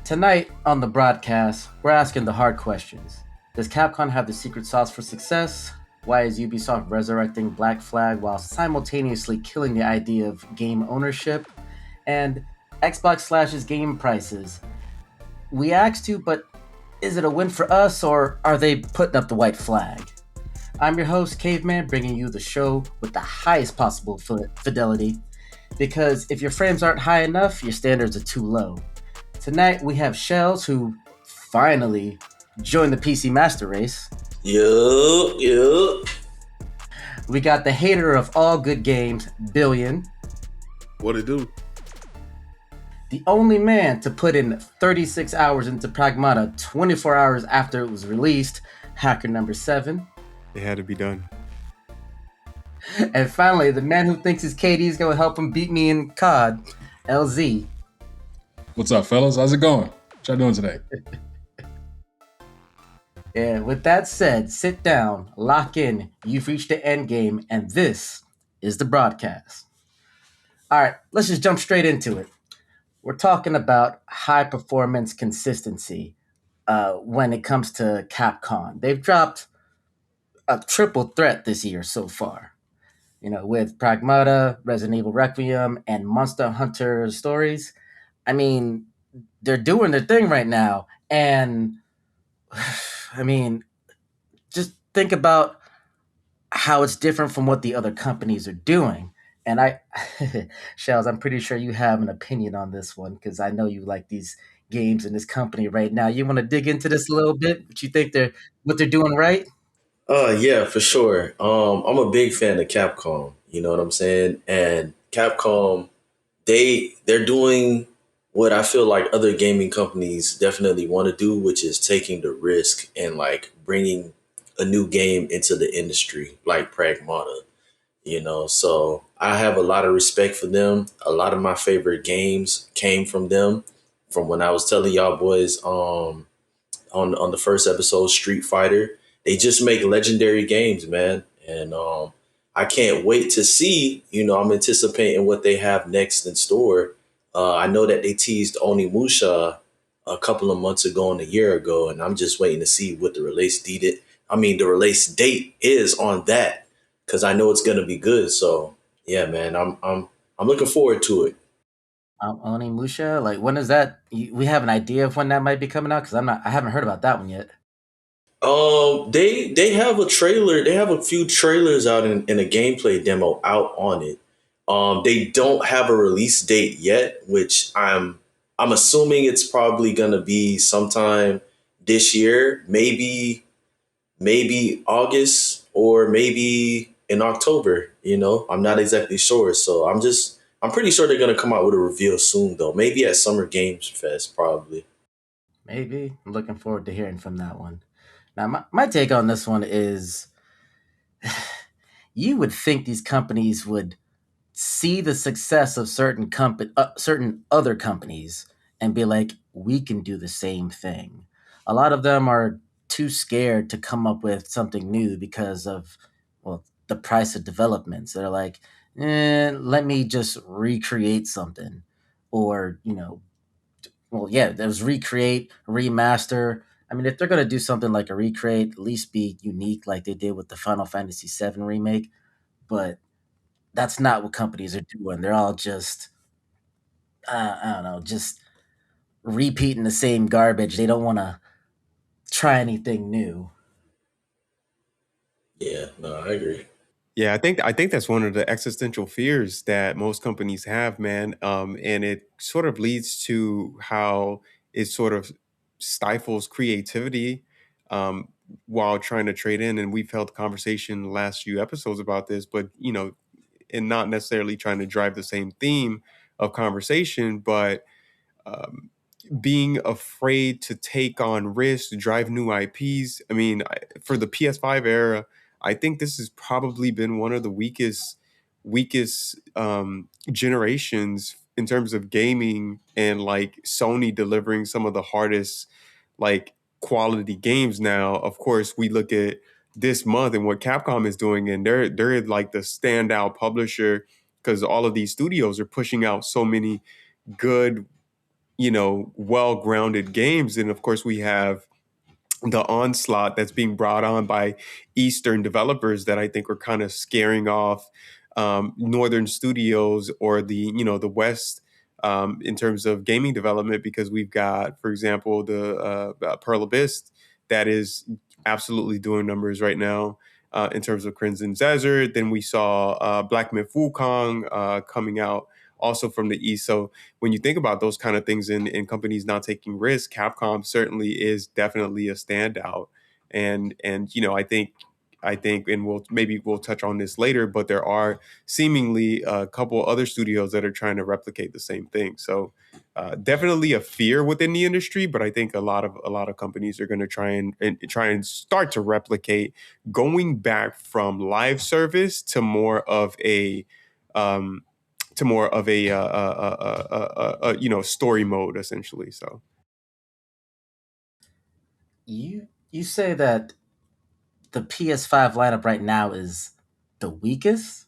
Tonight on the broadcast, we're asking the hard questions. Does Capcom have the secret sauce for success? Why is Ubisoft resurrecting Black Flag while simultaneously killing the idea of game ownership? And Xbox slashes game prices. We asked you, but is it a win for us or are they putting up the white flag? I'm your host, Caveman, bringing you the show with the highest possible fidelity. Because if your frames aren't high enough, your standards are too low. Tonight we have Shells, who finally joined the PC Master Race. Yup. We got the hater of all good games, Billion. What it do? The only man to put in 36 hours into Pragmata 24 hours after it was released, Hacker number 7. It had to be done. And finally, the man who thinks his KD is going to help him beat me in COD, LZ. What's up, fellas? How's it going? What y'all doing today? And with that said, sit down, lock in. You've reached the end game, and this is the broadcast. All right, let's just jump straight into it. We're talking about high performance consistency when it comes to Capcom. They've dropped a triple threat this year so far. You know, with Pragmata, Resident Evil Requiem, and Monster Hunter Stories. I mean, they're doing their thing right now. And, I mean, just think about how it's different from what the other companies are doing. And Shells, I'm pretty sure you have an opinion on this one because I know you like these games in this company right now. You want to dig into this a little bit? What you think what they're doing right? Yeah, for sure. I'm a big fan of Capcom. You know what I'm saying? And Capcom, they're doing what I feel like other gaming companies definitely want to do, which is taking the risk and like bringing a new game into the industry, like Pragmata. So I have a lot of respect for them. A lot of my favorite games came from them. From when I was telling y'all boys, on the first episode, Street Fighter. They just make legendary games, man, and I can't wait to see. I'm anticipating what they have next in store. I know that they teased Onimusha a couple of months ago and a year ago, and I'm just waiting to see what the release date is on that because I know it's gonna be good. So yeah, man, I'm looking forward to it. Onimusha, like when is that? We have an idea of when that might be coming out because I haven't heard about that one yet. They have a trailer. They have a few trailers out in a gameplay demo out on it. They don't have a release date yet, which I'm assuming it's probably gonna be sometime this year, maybe August or maybe in October. I'm not exactly sure. So I'm pretty sure they're gonna come out with a reveal soon though. Maybe at Summer Games Fest, probably. Maybe. I'm looking forward to hearing from that one. Now, my take on this one is you would think these companies would see the success of certain other companies and be like, we can do the same thing. A lot of them are too scared to come up with something new because of, well, the price of developments. They're like, let me just recreate something. Or, well, yeah, there's recreate, remaster. I mean, if they're going to do something like a recreate, at least be unique like they did with the Final Fantasy VII remake. But that's not what companies are doing. They're all just, I don't know, just repeating the same garbage. They don't want to try anything new. Yeah, no, I agree. Yeah, I think that's one of the existential fears that most companies have, man. And it sort of leads to how it sort of stifles creativity um, while trying to trade in. And we've held conversation the last few episodes about this, but and not necessarily trying to drive the same theme of conversation, but um, being afraid to take on risks, drive new IPs. I mean, for the PS5 era, I think this has probably been one of the weakest generations in terms of gaming, and like Sony delivering some of the hardest like quality games. Now, of course, we look at this month and what Capcom is doing, and they're like the standout publisher because all of these studios are pushing out so many good well-grounded games. And of course, we have the onslaught that's being brought on by Eastern developers that I think are kind of scaring off Northern studios or the West in terms of gaming development, because we've got, for example, the Pearl Abyss that is absolutely doing numbers right now in terms of Crimson Desert. Then we saw Black Myth Wukong coming out also from the East. So when you think about those kind of things in companies not taking risks, Capcom certainly is definitely a standout. And I think, and we'll touch on this later, but there are seemingly a couple other studios that are trying to replicate the same thing. So definitely a fear within the industry, but I think a lot of companies are going to try and start to replicate, going back from live service to more of a um, story mode essentially. So You say that the PS5 lineup right now is the weakest?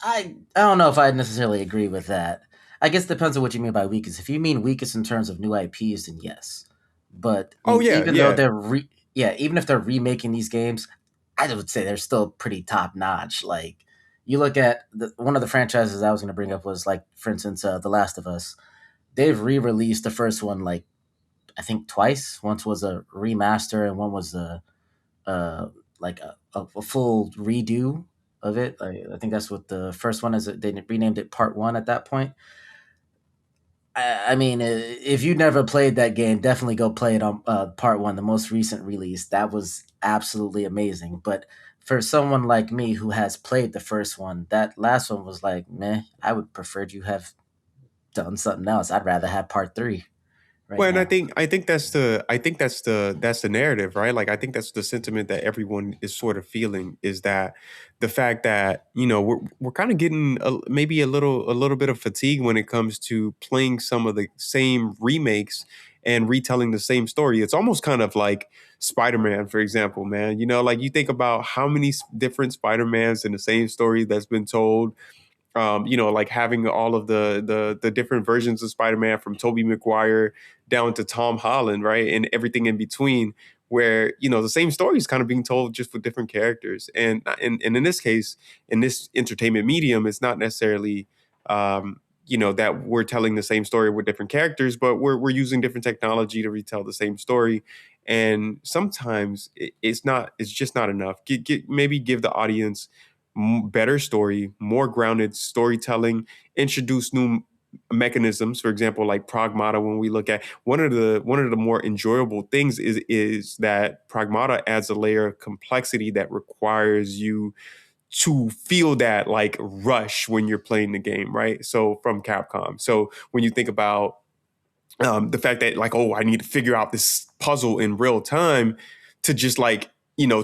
I don't know if I necessarily agree with that. I guess it depends on what you mean by weakest. If you mean weakest in terms of new IPs, then yes. But I oh mean, yeah, even though yeah. even if they're remaking these games, I would say they're still pretty top notch. Like you look at one of the franchises I was going to bring up was like, for instance, The Last of Us. They've re-released the first one like I think twice. Once was a remaster, and one was uh, a full redo of it. I think that's what the first one is. They renamed it Part One at that point. I mean, if you never played that game, definitely go play it on Part One, the most recent release. That was absolutely amazing. But for someone like me who has played the first one, that last one was like, meh. I would prefer you have done something else. I'd rather have Part Three right Well, and I now. think I think that's the narrative, right? Like I think that's the sentiment that everyone is sort of feeling, is that the fact that we're kind of getting maybe a little bit of fatigue when it comes to playing some of the same remakes and retelling the same story. It's almost kind of like Spider-Man, for example, man. Like you think about how many different Spider-Mans in the same story that's been told, like having all of the different versions of Spider-Man from Tobey Maguire down to Tom Holland, right? And everything in between, where, the same story is kind of being told just with different characters. And in this case, in this entertainment medium, it's not necessarily that we're telling the same story with different characters, but we're using different technology to retell the same story. And sometimes it's just not enough. Maybe give the audience better story, more grounded storytelling, introduce new mechanisms. For example, like Pragmata. When we look at one of the more enjoyable things is that Pragmata adds a layer of complexity that requires you to feel that like rush when you're playing the game, right? So from Capcom. So when you think about the fact that like, oh, I need to figure out this puzzle in real time, to just like,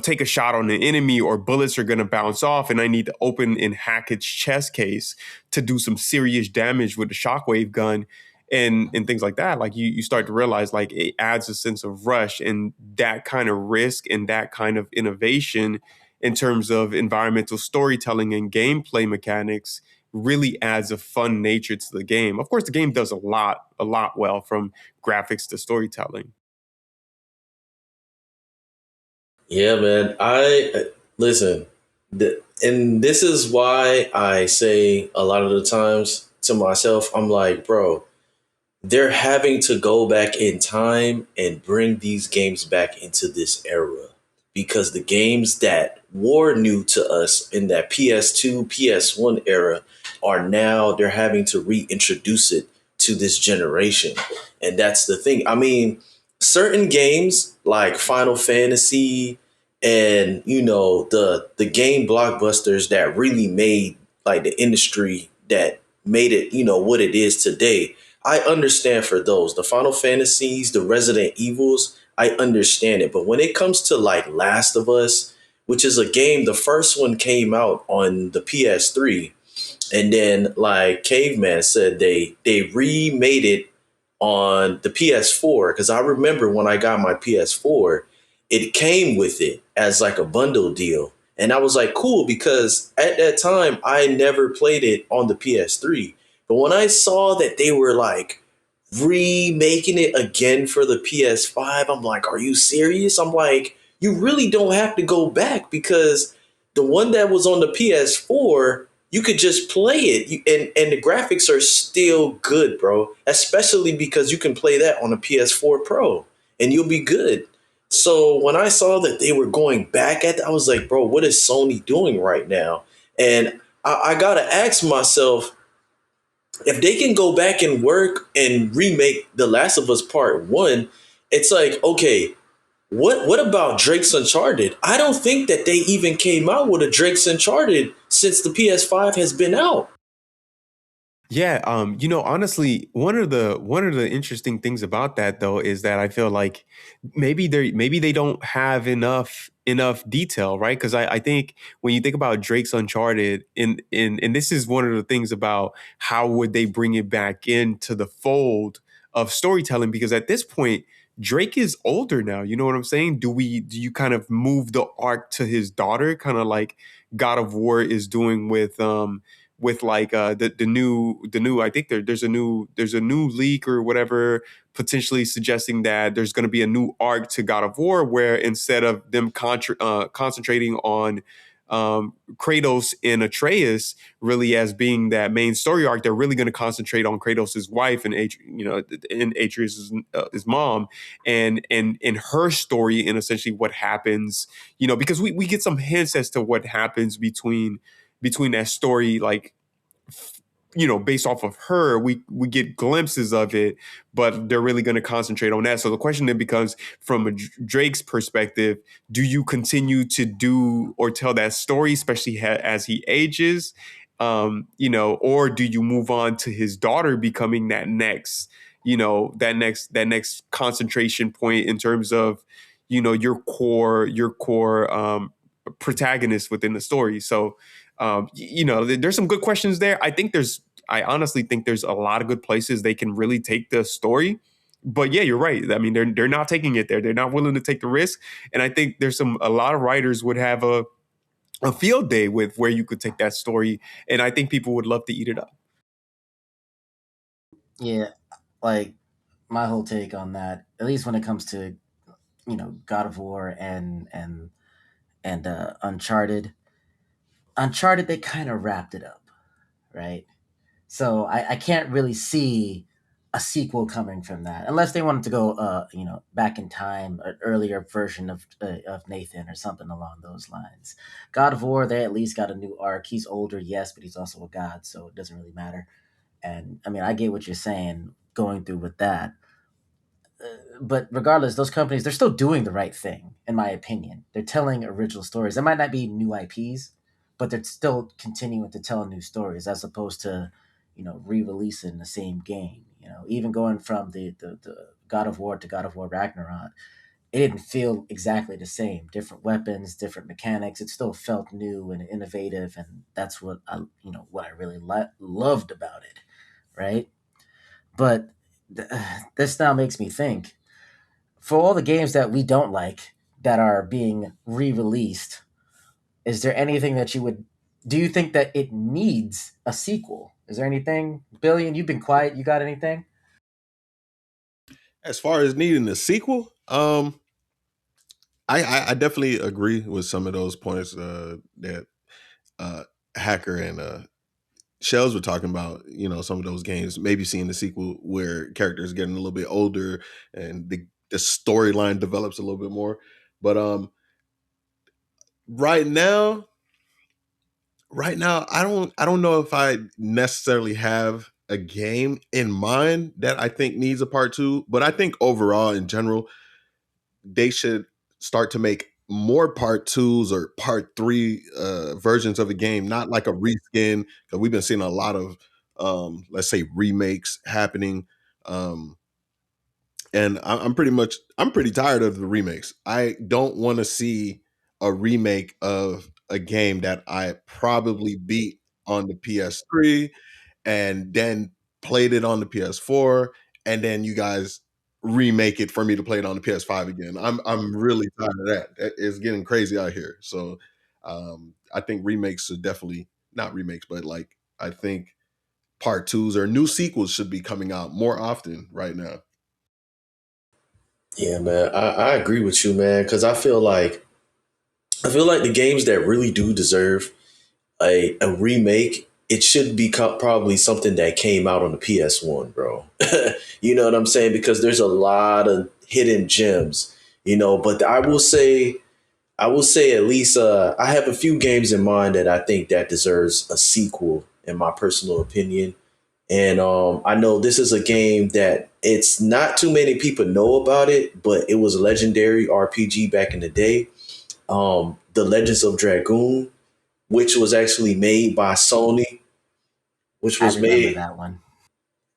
take a shot on the enemy, or bullets are going to bounce off and I need to open and hack its chest case to do some serious damage with the shockwave gun and things like that. Like you start to realize like it adds a sense of rush, and that kind of risk and that kind of innovation in terms of environmental storytelling and gameplay mechanics really adds a fun nature to the game. Of course, the game does a lot well, from graphics to storytelling. Yeah, man. I listen, and this is why I say a lot of the times to myself, I'm like, bro, they're having to go back in time and bring these games back into this era, because the games that were new to us in that PS2, PS1 era are now they're having to reintroduce it to this generation. And that's the thing. I mean, certain games like Final Fantasy and the game blockbusters that really made like the industry, that made it, what it is today, I understand for those. The Final Fantasies, the Resident Evils, I understand it. But when it comes to like Last of Us, which is a game, the first one came out on the PS3, and then like Caveman said, they remade it on the PS4, because I remember when I got my PS4, it came with it as like a bundle deal. And I was like, cool, because at that time I never played it on the PS3. But when I saw that they were like remaking it again for the PS5. I'm like, are you serious? I'm like, you really don't have to go back because the one that was on the PS4, you could just play it. And the graphics are still good, bro. Especially because you can play that on a PS4 Pro and you'll be good. So when I saw that they were going back at that, I was like, bro, what is Sony doing right now? And I gotta ask myself, if they can go back and work and remake The Last of Us Part One, it's like, okay, what about Drake's Uncharted? I don't think that they even came out with a Drake's Uncharted since the PS5 has been out. Yeah, honestly, one of the interesting things about that though is that I feel like maybe they don't have enough detail, right? Because I think when you think about Drake's Uncharted, and this is one of the things about how would they bring it back into the fold of storytelling, because at this point Drake is older now. You know what I'm saying? Do you kind of move the arc to his daughter, kind of like God of War is doing with like the new I think there's a new leak or whatever, potentially suggesting that there's going to be a new arc to God of War where instead of them concentrating on Kratos and Atreus really as being that main story arc, they're really going to concentrate on Kratos' wife and and Atreus' his mom and her story and essentially what happens, because we get some hints as to what happens between that story, like based off of her, we get glimpses of it, but they're really going to concentrate on that. So the question then becomes, from Drake's perspective, do you continue to do or tell that story, especially as he ages, or do you move on to his daughter becoming that next concentration point in terms of your core protagonist within the story. So there's some good questions there. I honestly think there's a lot of good places they can really take the story. But yeah, you're right. I mean, they're not taking it there. They're not willing to take the risk. And I think a lot of writers would have a field day with where you could take that story. And I think people would love to eat it up. Yeah, like my whole take on that, at least when it comes to God of War and Uncharted. Uncharted, they kind of wrapped it up, right? So I can't really see a sequel coming from that unless they wanted to go, back in time, an earlier version of Nathan or something along those lines. God of War, they at least got a new arc. He's older, yes, but he's also a god, so it doesn't really matter. And I mean, I get what you're saying going through with that. But regardless, those companies, they're still doing the right thing, in my opinion. They're telling original stories. They might not be new IPs, but they're still continuing to tell new stories as opposed to, re-releasing the same game. Even going from the God of War to God of War Ragnarok, it didn't feel exactly the same. Different weapons, different mechanics. It still felt new and innovative, and that's what I really loved about it, right? But th- this now makes me think, for all the games that we don't like that are being re-released, is there anything that you would do you think that it needs a sequel? Is there anything? Billion, you've been quiet. You got anything? As far as needing a sequel, I definitely agree with some of those points that uh, Hacker and Shells were talking about. Some of those games, maybe seeing the sequel where characters getting a little bit older and the storyline develops a little bit more. But right now, I don't know if I necessarily have a game in mind that I think needs a part two, but I think overall in general they should start to make more part twos or part three versions of a game, not like a reskin, because we've been seeing a lot of let's say remakes happening. Um and I'm pretty tired of the remakes. I don't want to see a remake of a game that I probably beat on the PS3 and then played it on the PS4, and then you guys remake it for me to play it on the PS5 again. I'm really tired of that. It's getting crazy out here. So I think remakes are definitely not remakes, but like I think part twos or new sequels should be coming out more often right now. Yeah, man, I agree with you, man, because I feel like the games that really do deserve a remake, it should be probably something that came out on the PS1, bro. You know what I'm saying? Because there's a lot of hidden gems, but I will say at least I have a few games in mind that I think that deserves a sequel, in my personal opinion. And I know this is a game that it's not too many people know about it, but it was a legendary RPG back in the day. The Legends of Dragoon, which was actually made by Sony, which I was remember made. that one.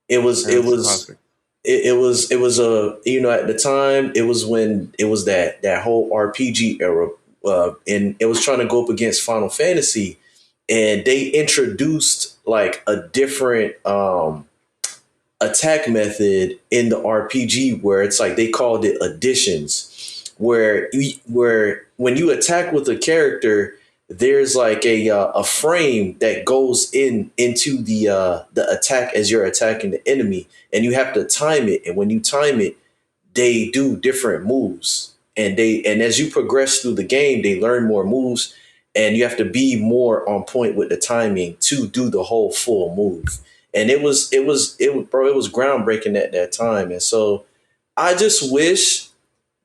It was it That's was classic. it was a at the time it was when it was that whole RPG era, and it was trying to go up against Final Fantasy, and they introduced like a different attack method in the RPG where it's like they called it additions, where when you attack with a character, there's like a frame that goes into the attack as you're attacking the enemy, and you have to time it. And when you time it, they do different moves, and as you progress through the game, they learn more moves, and you have to be more on point with the timing to do the whole full move. And bro, it was groundbreaking at that time. And so I just wish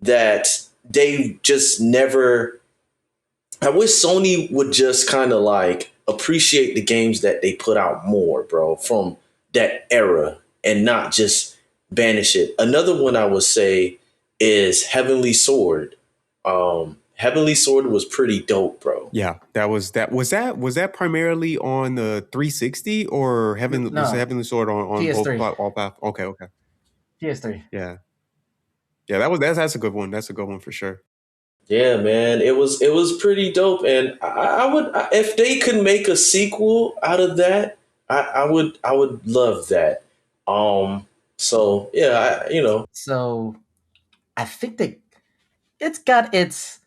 that they just never I wish Sony would just kind of like appreciate the games that they put out more, bro, from that era, and not just banish it. Another one I would say is Heavenly Sword. Heavenly Sword was pretty dope, bro. Yeah, that was that primarily on the 360 or was the No, Heavenly Sword on both PS3. all path? Okay, okay. PS3. Yeah. Yeah, that's a good one. That's a good one for sure. Yeah, man, it was pretty dope, and I would if they could make a sequel out of that, I would love that. So yeah, So I think that it's got its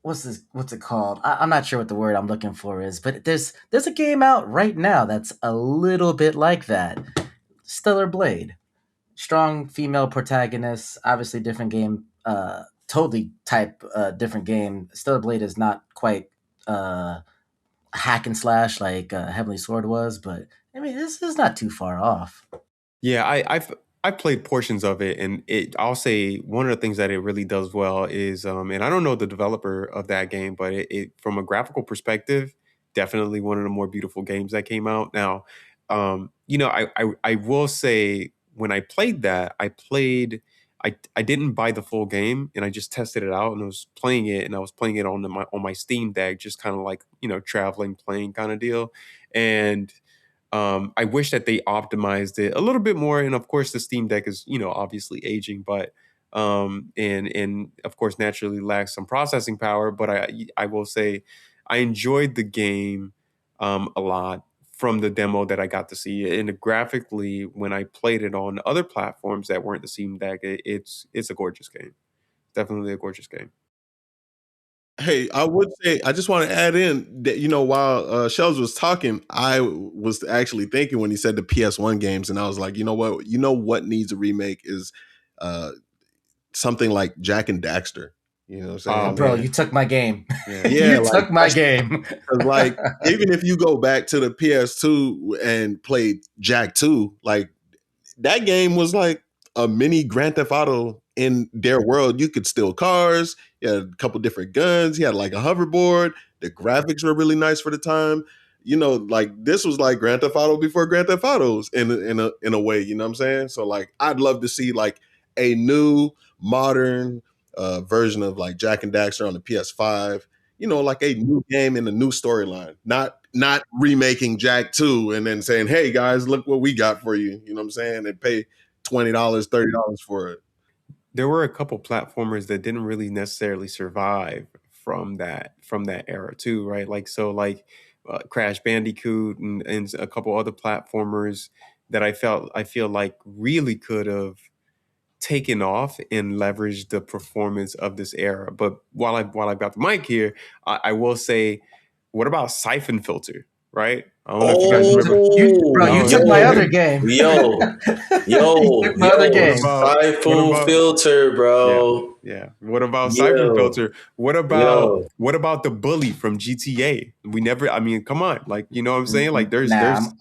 what's it called? I'm not sure what the word I'm looking for is, but there's a game out right now that's a little bit like that. Stellar Blade. Strong female protagonist, obviously different game, totally type different game. Stellar Blade is not quite hack and slash like Heavenly Sword was, but I mean this is not too far off. Yeah, I've played portions of it, and I'll say one of the things that it really does well is, and I don't know the developer of that game, but it from a graphical perspective, definitely one of the more beautiful games that came out. Now, I will say when I played that, I didn't buy the full game, and I just tested it out, and I was playing it, and I was playing it on my Steam Deck, just kind of like traveling, playing kind of deal, and I wish that they optimized it a little bit more. And of course, the Steam Deck is, obviously aging, but and of course naturally lacks some processing power. But I will say I enjoyed the game a lot from the demo that I got to see. And graphically, when I played it on other platforms that weren't the Steam Deck, it's a gorgeous game. Definitely a gorgeous game. Hey, I would say I just want to add in that while Shells was talking, I was actually thinking when he said the PS1 games, and I was like, what needs a remake is uh, something like Jack and Daxter. You know what I'm Oh Oh, saying? bro, And you man, took my game. yeah. yeah, You like took my that's game. because like even if you go back to the PS2 and play Jack 2, like that game was like a mini Grand Theft Auto in their world. You could steal cars. You had a couple different guns. You had like a hoverboard. The graphics were really nice for the time. Like this was like Grand Theft Auto before Grand Theft Autos in a way. You know what I'm saying? So like, I'd love to see like a new modern version of like Jack and Daxter on the PS5. Like a new game and a new storyline, not remaking Jack 2 and then saying, "Hey guys, look what we got for you." You know what I'm saying? And pay $20, $30 for it. There were a couple platformers that didn't really necessarily survive from that era too, right? Like so, like Crash Bandicoot and a couple other platformers that I feel like really could have taken off and leveraged the performance of this era. But while I've got the mic here, I will say, what about Siphon Filter? right? I don't know if you guys remember. You Oh, took my yeah. other game. Yo, You yo, took my other yo, game. What Siphon about Filter, yeah, bro. yeah. What about Siphon Yo, Filter? yo. What about the bully from GTA? We never. I mean, come on, like you know what I'm saying? Like Nah, there's I'd have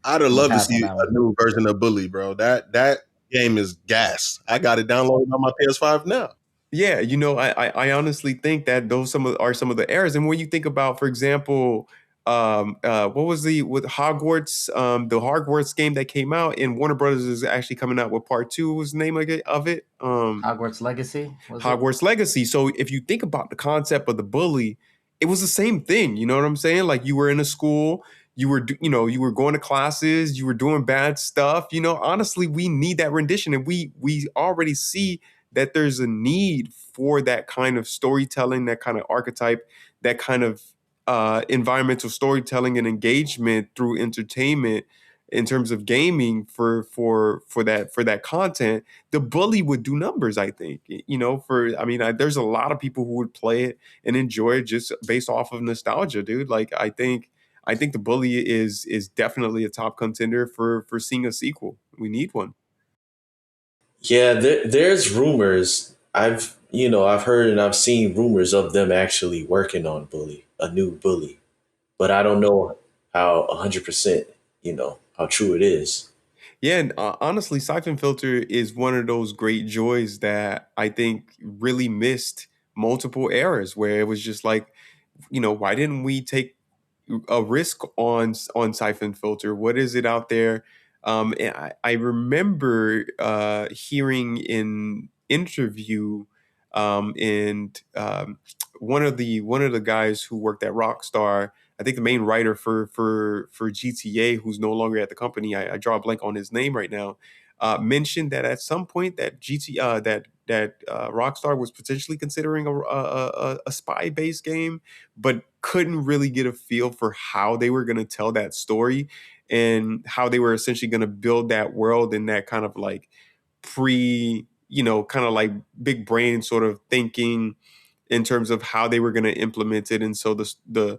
I'm gonna loved to pass on see that a one. new version of Bully, bro. That game is gas. I got it downloaded on my PS5 now. Yeah, you know, I honestly think that those are some of the errors. And when you think about, for example, what was with Hogwarts, the Hogwarts game that came out, and Warner Brothers is actually coming out with part two. What was the name of it? Hogwarts Legacy, was it? Hogwarts Legacy. So if you think about the concept of the bully, it was the same thing. You know what I'm saying? Like you were in a school, you were going to classes, you were doing bad stuff. You know, honestly, we need that rendition, and we already see that there's a need for that kind of storytelling, that kind of archetype, that kind of environmental storytelling and engagement through entertainment in terms of gaming for that content. The bully would do numbers, I think. You know, there's a lot of people who would play it and enjoy it just based off of nostalgia, dude. Like I think the bully is definitely a top contender for seeing a sequel. We need one. Yeah, there's rumors. I've heard and I've seen rumors of them actually working on Bully, a new Bully, but I don't know how 100%, how true it is. Yeah, and honestly, Siphon Filter is one of those great joys that I think really missed multiple eras where it was just like, why didn't we take a risk on Siphon Filter? What is it out there? And I remember hearing in interview, and one of the guys who worked at Rockstar, I think the main writer for GTA, who's no longer at the company, I draw a blank on his name right now, mentioned that at some point that Rockstar was potentially considering a spy based game, but couldn't really get a feel for how they were going to tell that story and how they were essentially going to build that world in that kind of like kind of like big brain sort of thinking in terms of how they were going to implement it. And so the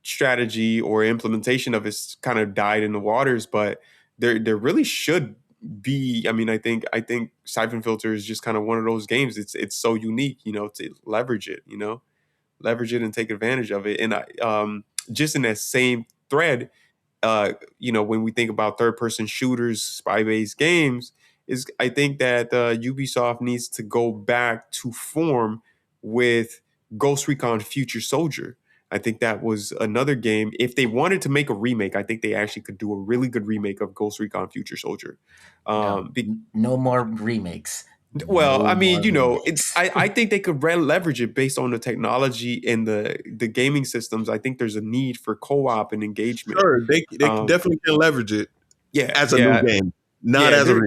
strategy or implementation of it kind of died in the waters. But there really should be. I mean, I think Siphon Filter is just kind of one of those games. It's so unique, to leverage it, and take advantage of it. And just in that same thread, when we think about third person shooters, spy based games, is I think that Ubisoft needs to go back to form with Ghost Recon Future Soldier. I think that was another game. If they wanted to make a remake, I think they actually could do a really good remake of Ghost Recon Future Soldier. No, no more remakes. Well, I No mean, more remakes. I think they could leverage it based on the technology and the gaming systems. I think there's a need for co-op and engagement. Sure, they Um, definitely can leverage it yeah, as a new yeah, game, not yeah. as a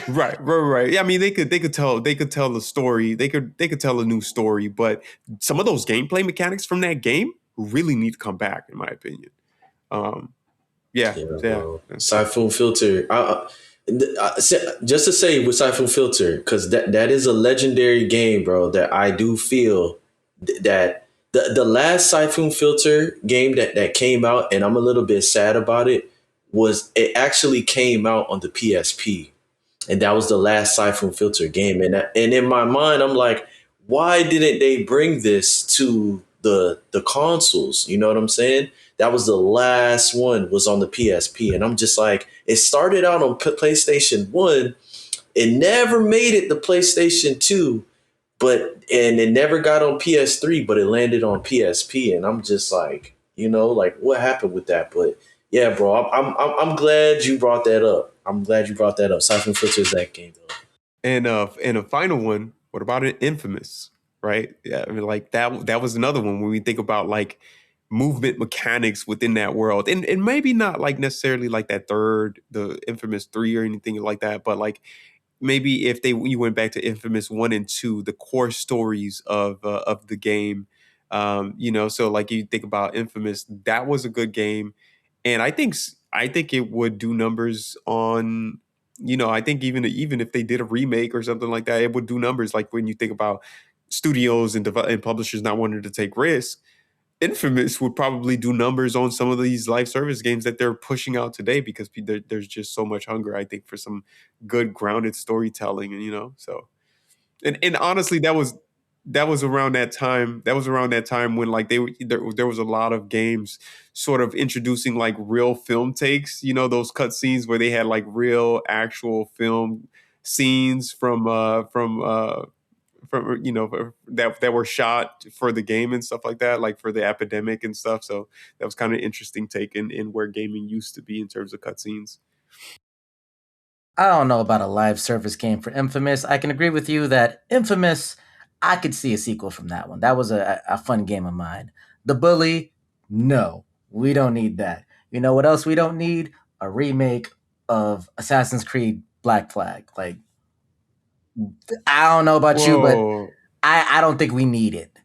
Right. Yeah, I mean, they could tell the story. They could tell a new story, but some of those gameplay mechanics from that game really need to come back, in my opinion. Um, yeah, Yeah, yeah. bro. Siphon Filter. Just to say with Siphon Filter, because that is a legendary game, bro. That I do feel that the last Siphon Filter game that came out, and I'm a little bit sad about it, was it actually came out on the PSP, and that was the last Siphon Filter game. And in my mind, I'm like, why didn't they bring this to the consoles? You know what I'm saying? That was the last one, was on the PSP, and I'm just like, it started out on PlayStation 1. It never made it to PlayStation 2, and it never got on PS3, but it landed on PSP, and I'm just like, like what happened with that? But yeah, bro, I'm glad you brought that up. I'm glad you brought that up. Siphon Filter is that game though. And a final one. What about an Infamous? Right? Yeah, I mean, like that was another one when we think about like movement mechanics within that world, and maybe not like necessarily like the Infamous 3 or anything like that, but like maybe if you went back to Infamous 1 and 2, the core stories of the game, so like you think about Infamous, that was a good game, and I think it would do numbers on, I think even if they did a remake or something like that, it would do numbers. Like when you think about studios and publishers not wanting to take risks, Infamous would probably do numbers on some of these live service games that they're pushing out today because there's just so much hunger, I think, for some good grounded storytelling, and so. And honestly, that was around that time. That was around that time when like there was a lot of games sort of introducing like real film takes. Those cut scenes where they had like real actual film scenes from that were shot for the game and stuff like that, like for the epidemic and stuff. So that was kind of interesting take in where gaming used to be in terms of cutscenes. I don't know about a live service game for Infamous. I can agree with you that Infamous, I could see a sequel from that one. That was a fun game of mine. The Bully, no, we don't need that. You know what else we don't need? A remake of Assassin's Creed Black Flag. Like, I don't know about you, but Whoa. I don't think we need it.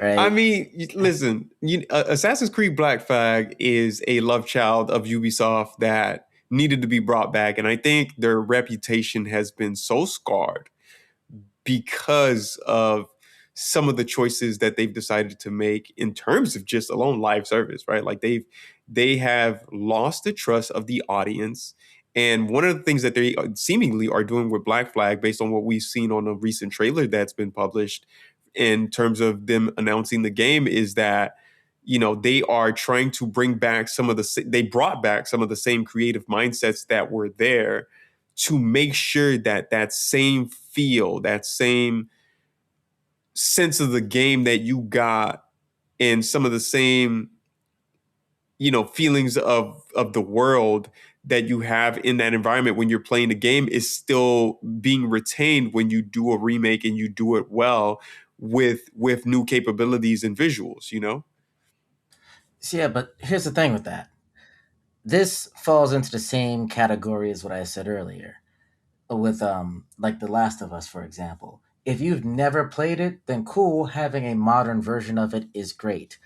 I Right? mean, listen, Assassin's Creed Black Flag is a love child of Ubisoft that needed to be brought back. And I think their reputation has been so scarred because of some of the choices that they've decided to make in terms of just alone live service, right? Like they have lost the trust of the audience. And one of the things that they seemingly are doing with Black Flag, based on what we've seen on a recent trailer that's been published, in terms of them announcing the game, is that they are trying to bring back they brought back some of the same creative mindsets that were there to make sure that that same feel, that same sense of the game that you got, and some of the same feelings of the world that you have in that environment when you're playing the game is still being retained when you do a remake and you do it well with new capabilities and visuals. So, yeah, but here's the thing with that. This falls into the same category as what I said earlier with like The Last of Us, for example. If you've never played it, then cool, having a modern version of it is great.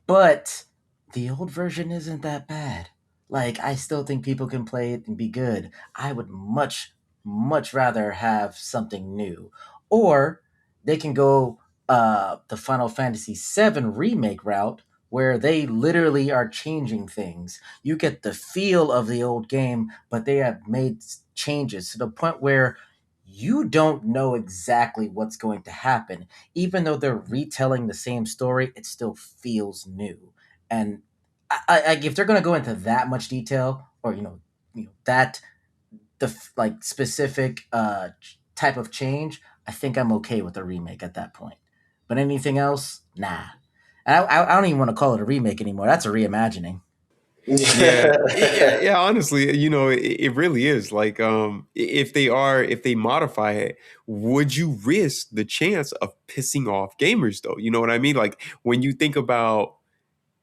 But the old version isn't that bad. Like, I still think people can play it and be good. I would much rather have something new. Or they can go the Final Fantasy VII remake route where they literally are changing things. You get the feel of the old game, but they have made changes to the point where you don't know exactly what's going to happen. Even though they're retelling the same story, it still feels new. And if they're going to go into that much detail, or that like specific type of change, I think I'm okay with a remake at that point. But anything else, nah. I don't even want to call it a remake anymore. That's a reimagining. Yeah, yeah. Honestly, it really is. Like, if they modify it, would you risk the chance of pissing off gamers, though? You know what I mean? Like, when you think about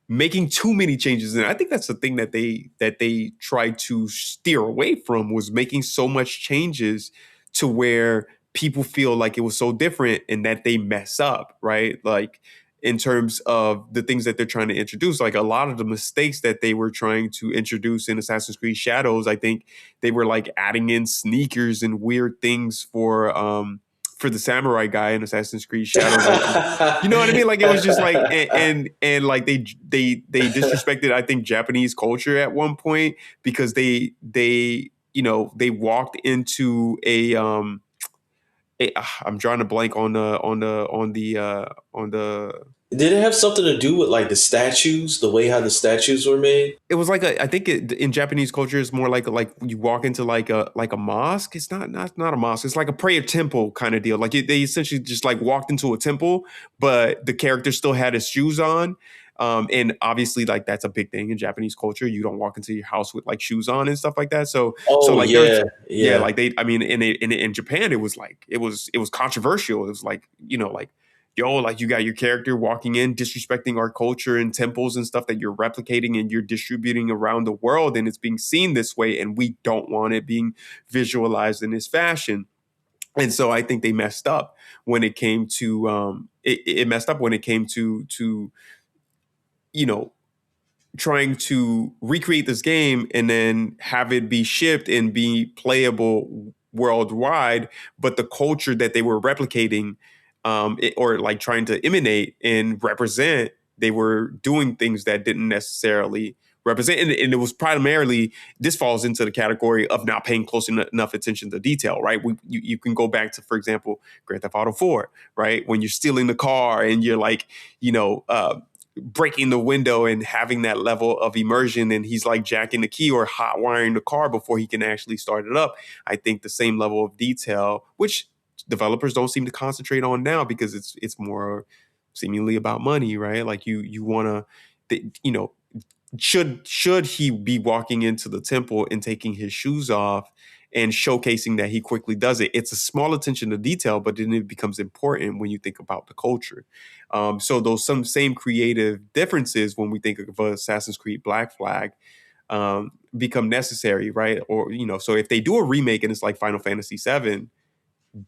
making too many changes, and I think that's the thing that they tried to steer away from, was making so much changes to where people feel like it was so different and that they mess up, right? Like, in terms of the things that they're trying to introduce, like a lot of the mistakes that they were trying to introduce in Assassin's Creed Shadows, I think they were like adding in sneakers and weird things for the samurai guy in Assassin's Creed Shadows. Like, you know what I mean? Like, it was just like, and like they disrespected, I think, Japanese culture at one point, because they walked into I'm drawing a blank on the Did it have something to do with like the statues, the way how the statues were made? it was like I think in Japanese culture it's more like you walk into like a mosque. It's not a mosque. It's like a prayer temple kind of deal. Like, they essentially just like walked into a temple, but the character still had his shoes on. And obviously, like, that's a big thing in Japanese culture. You don't walk into your house with like shoes on and stuff like that. So Oh like there's yeah, yeah, yeah. like I mean, in Japan it was like it was controversial. It was like, like, yo, like, you got your character walking in, disrespecting our culture and temples and stuff that you're replicating and you're distributing around the world, and it's being seen this way, and we don't want it being visualized in this fashion. And so I think they messed up when it came to it messed up when it came to you know trying to recreate this game and then have it be shipped and be playable worldwide, but the culture that they were replicating or like trying to emanate and represent. They were doing things that didn't necessarily represent, and it was primarily, this falls into the category of not paying close enough attention to detail, right? You can go back to, for example, Grand Theft Auto 4, right? When you're stealing the car and you're like, breaking the window and having that level of immersion, and he's like jacking the key or hot wiring the car before he can actually start it up. I think the same level of detail, which developers don't seem to concentrate on now because it's more seemingly about money, right? Like you want to, should he be walking into the temple and taking his shoes off and showcasing that he quickly does it? It's a small attention to detail, but then it becomes important when you think about the culture. So those some same creative differences when we think of Assassin's Creed Black Flag become necessary, right? Or so if they do a remake and it's like Final Fantasy VII,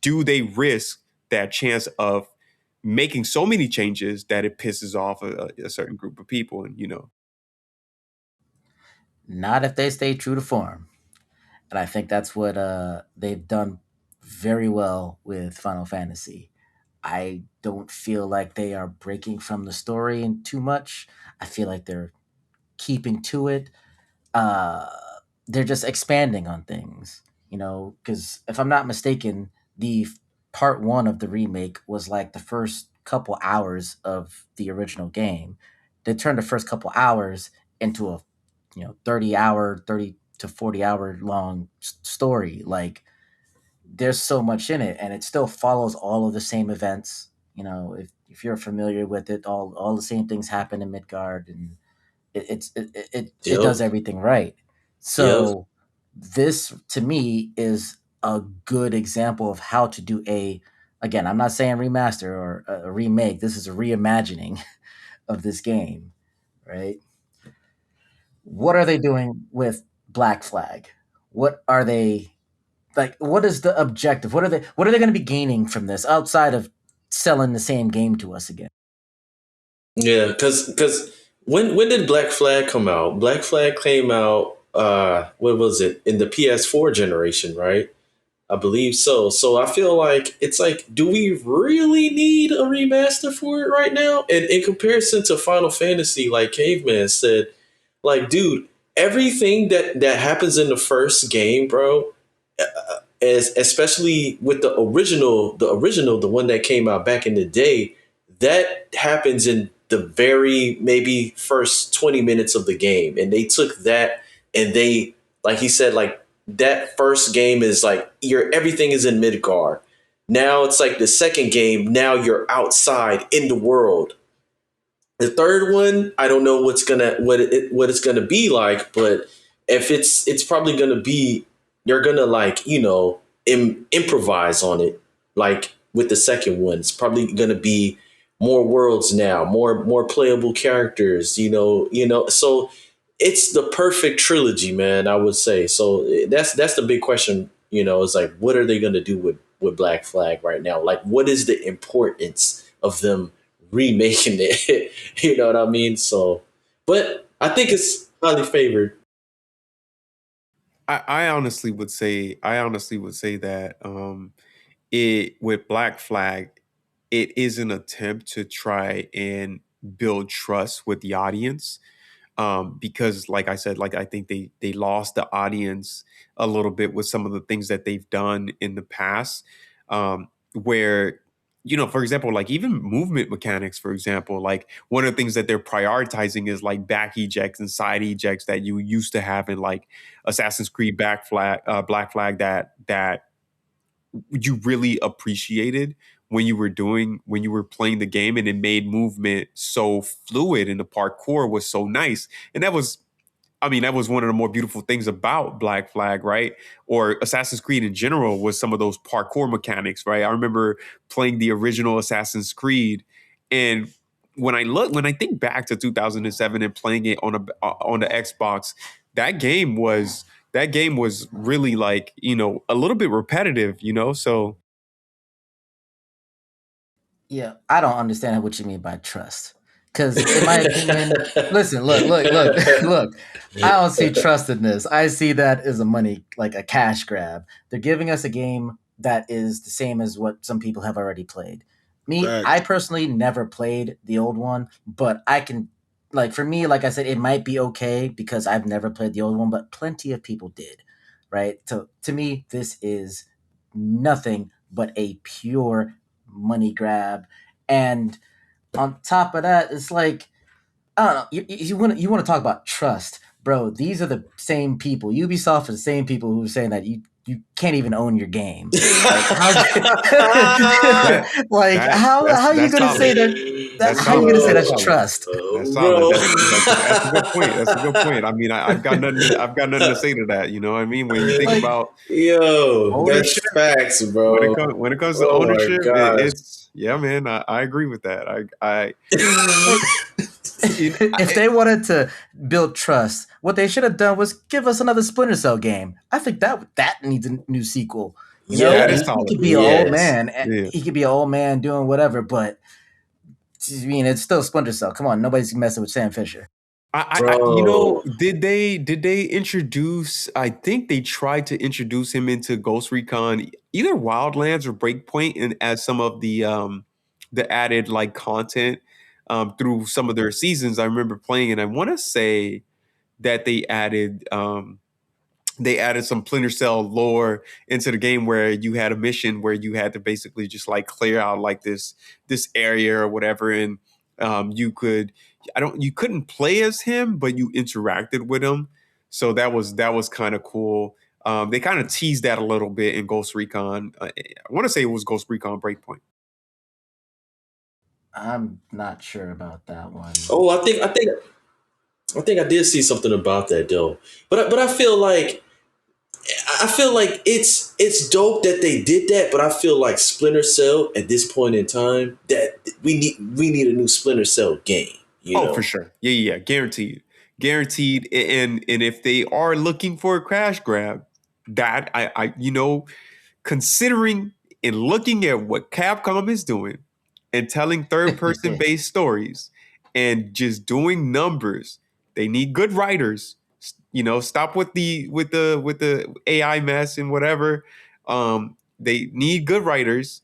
do they risk that chance of making so many changes that it pisses off a certain group of people? And Not if they stay true to form. And I think that's what they've done very well with Final Fantasy. I don't feel like they are breaking from the story in too much. I feel like they're keeping to it. Uh, they're just expanding on things, because if I'm not mistaken, the part one of the remake was like the first couple hours of the original game. They turned the first couple hours into a 30 to 40 hour long story. Like, there's so much in it, and it still follows all of the same events. If you're familiar with it, all the same things happen in Midgard, and it does Yep. everything right. Yep. So this to me is a good example of how to do again, I'm not saying remaster or a remake. This is a reimagining of this game, right? What are they doing with Black Flag? What are they like? What is the objective? What are they going to be gaining from this outside of selling the same game to us again? Yeah, because when did Black Flag come out? Black Flag came out, what was it, in the PS4 generation, right? I believe so. So I feel like it's like, do we really need a remaster for it right now? And in comparison to Final Fantasy, like Caveman said, like, dude, everything that happens in the first game, bro, as especially with the one that came out back in the day, that happens in the very maybe first 20 minutes of the game, and they took that and they, like he said, like, that first game is like your everything is in Midgar. Now it's like the second game, now you're outside in the world. The third one, I don't know what it's gonna be like, but if it's probably gonna be, they're gonna, like, improvise on it. Like with the second one, it's probably gonna be more worlds now, more playable characters. So it's the perfect trilogy, man. I would say. So that's the big question. Is like, what are they gonna do with Black Flag right now? Like, what is the importance of them remaking it? You know what I mean? So, but I think it's highly favored. I honestly would say that it with Black Flag, it is an attempt to try and build trust with the audience. Because like I said, like I think they lost the audience a little bit with some of the things that they've done in the past, where for example, like even movement mechanics, for example, like one of the things that they're prioritizing is like back ejects and side ejects that you used to have in like Assassin's Creed Black Flag, that you really appreciated when you were playing the game, and it made movement so fluid and the parkour was so nice. And that was one of the more beautiful things about Black Flag, right? Or Assassin's Creed in general, was some of those parkour mechanics, right? I remember playing the original Assassin's Creed, and when I think back to 2007 and playing it on the Xbox, that game was really like, a little bit repetitive, so Yeah, I don't understand what you mean by trust. Because in my opinion, listen, look, look. I don't see trust in this. I see that as a money, like a cash grab. They're giving us a game that is the same as what some people have already played. Me, I Facts. personally never played the old one, but I can, like, for me, like I said, it might be okay because I've never played the old one, but plenty of people did, right? So to me, this is nothing but a pure money grab. And on top of that, it's like, I don't know. You want to talk about trust, bro? These are the same people. Ubisoft are the same people who are saying that you can't even own your game. Like how That like that how you that's gonna say solid. that That's how you solid. gonna say That's that's Bro, solid. trust? That's solid. bro. That's a good point. That's a good point. I mean, I've got nothing to say to that. You know what I mean? When you think Like about Yo, ownership, that's facts, bro. when it comes to Oh my ownership, gosh. it's yeah, man. I agree with that. I like you know, if they wanted to build trust, what they should have done was give us another Splinter Cell game. I think that needs a new sequel. You know, that is Yeah. he solid. could be an old Yes. man. Yeah. He could be an old man doing whatever, but I mean, it's still Splinter Cell. Come on, nobody's messing with Sam Fisher. You Bro. know, did they introduce? I think they tried to introduce him into Ghost Recon, either Wildlands or Breakpoint, and as some of the added like content through some of their seasons. I remember playing, and I want to say that they added some Splinter Cell lore into the game where you had a mission where you had to basically just like clear out like this area or whatever, and you could you couldn't play as him, but you interacted with him. So that was kind of cool. They kind of teased that a little bit in Ghost Recon. I want to say it was Ghost Recon Breakpoint. I'm not sure about that one. Oh, I think I did see something about that though. But I feel like it's dope that they did that, but I feel like Splinter Cell at this point in time that we need a new Splinter Cell game, you Oh, for know. sure. Yeah, guaranteed, guaranteed. And if they are looking for a crash grab, that I you know considering and looking at what Capcom is doing and telling third person based stories and just doing numbers, they need good writers. You know, stop with the AI mess and whatever. They need good writers.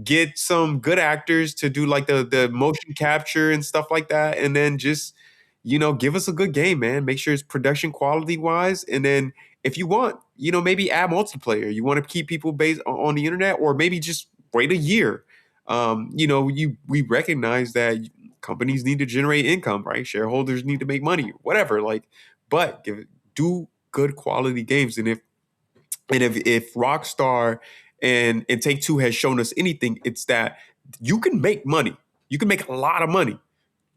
Get some good actors to do like the motion capture and stuff like that, and then just give us a good game, man. Make sure it's production quality wise, and then if you want, maybe add multiplayer. You want to keep people based on the internet, or maybe just wait a year. We recognize that companies need to generate income, right? Shareholders need to make money, whatever. Like, but do good quality games, and if Rockstar and Take Two has shown us anything, it's that you can make money. You can make a lot of money.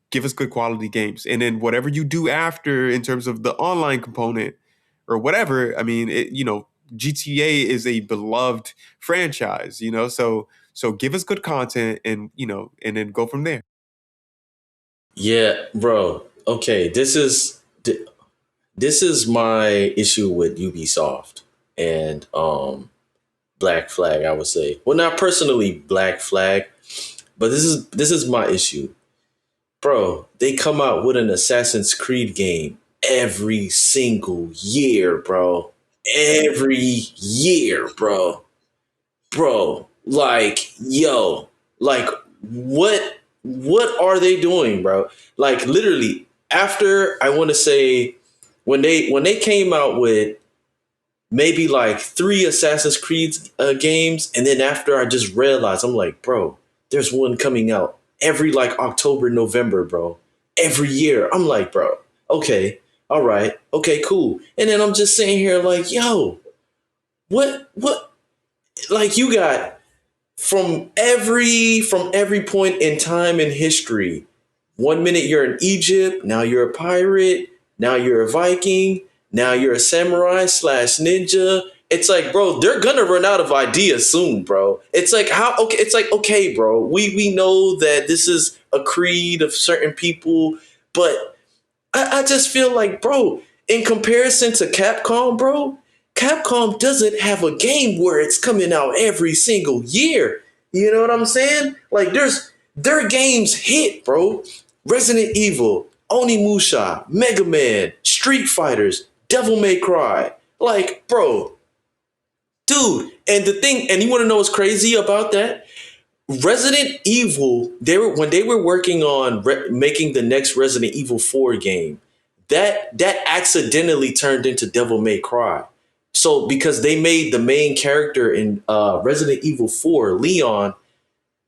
Give us good quality games, and then whatever you do after in terms of the online component or whatever. I mean, GTA is a beloved franchise, so give us good content, and then go from there. Yeah, bro. Okay, this is my issue with Ubisoft and Black Flag, I would say. Well, not personally Black Flag, but this is my issue. Bro, they come out with an Assassin's Creed game every single year, bro. Every year, bro. Bro, like, yo, like what are they doing, bro? Like literally after I want to say when they came out with maybe like three Assassin's Creed games, and then after I just realized, I'm like, bro, there's one coming out every like October, November, bro, every year. I'm like, bro, okay, all right, okay, cool. And then I'm just sitting here like, yo, what? Like you got from every point in time in history. One minute you're in Egypt, now you're a pirate, now you're a Viking, now you're a samurai slash ninja. It's like, bro, they're gonna run out of ideas soon, bro. It's like how okay, it's like okay, bro. We know that this is a creed of certain people, but I just feel like, bro, in comparison to Capcom, bro, Capcom doesn't have a game where it's coming out every single year. You know what I'm saying? Like, their games hit, bro. Resident Evil, Onimusha, Mega Man, Street Fighters, Devil May Cry. Like, bro, dude. And the thing, and you want to know what's crazy about that? Resident Evil, when they were working on making the next Resident Evil 4 game, that accidentally turned into Devil May Cry. So because they made the main character in Resident Evil 4, Leon,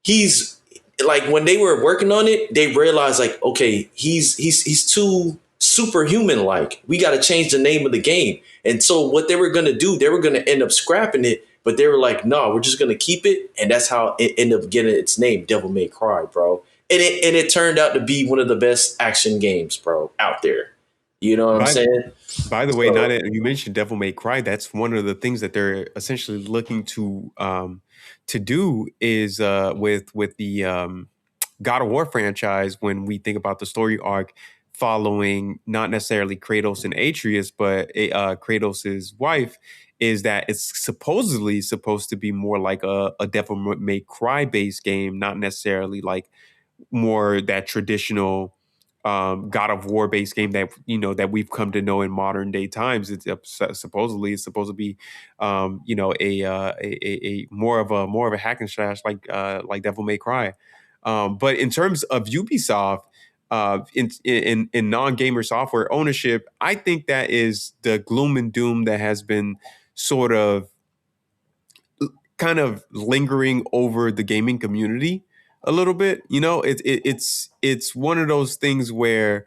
he's like, when they were working on it, they realized like, okay, he's too superhuman like. We got to change the name of the game. And so what they were going to do, they were going to end up scrapping it, but they were like, no, we're just going to keep it, and that's how it ended up getting its name, Devil May Cry, bro. And it turned out to be one of the best action games, bro, out there. You know what I'm By saying? by the way, now So, that you mentioned Devil May Cry, that's one of the things that they're essentially looking to do is with the God of War franchise. When we think about the story arc following not necessarily Kratos and Atreus, but Kratos' wife, is that it's supposedly supposed to be more like a Devil May Cry based game, not necessarily like more that traditional God of War based game that that we've come to know in modern day times. It's supposedly it's supposed to be a more of a hack and slash like Devil May Cry. But in terms of Ubisoft, in non gamer software ownership, I think that is the gloom and doom that has been sort of kind of lingering over the gaming community a little bit. It's one of those things where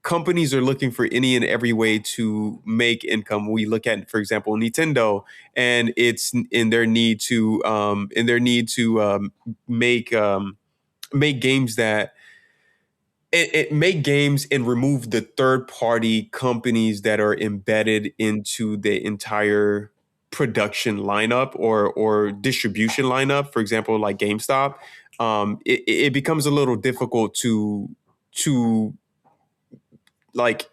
companies are looking for any and every way to make income. We look at, for example, Nintendo, and it's in their need to make make games that it make games and remove the third party companies that are embedded into the entire production lineup or distribution lineup. For example, like GameStop, it becomes a little difficult to like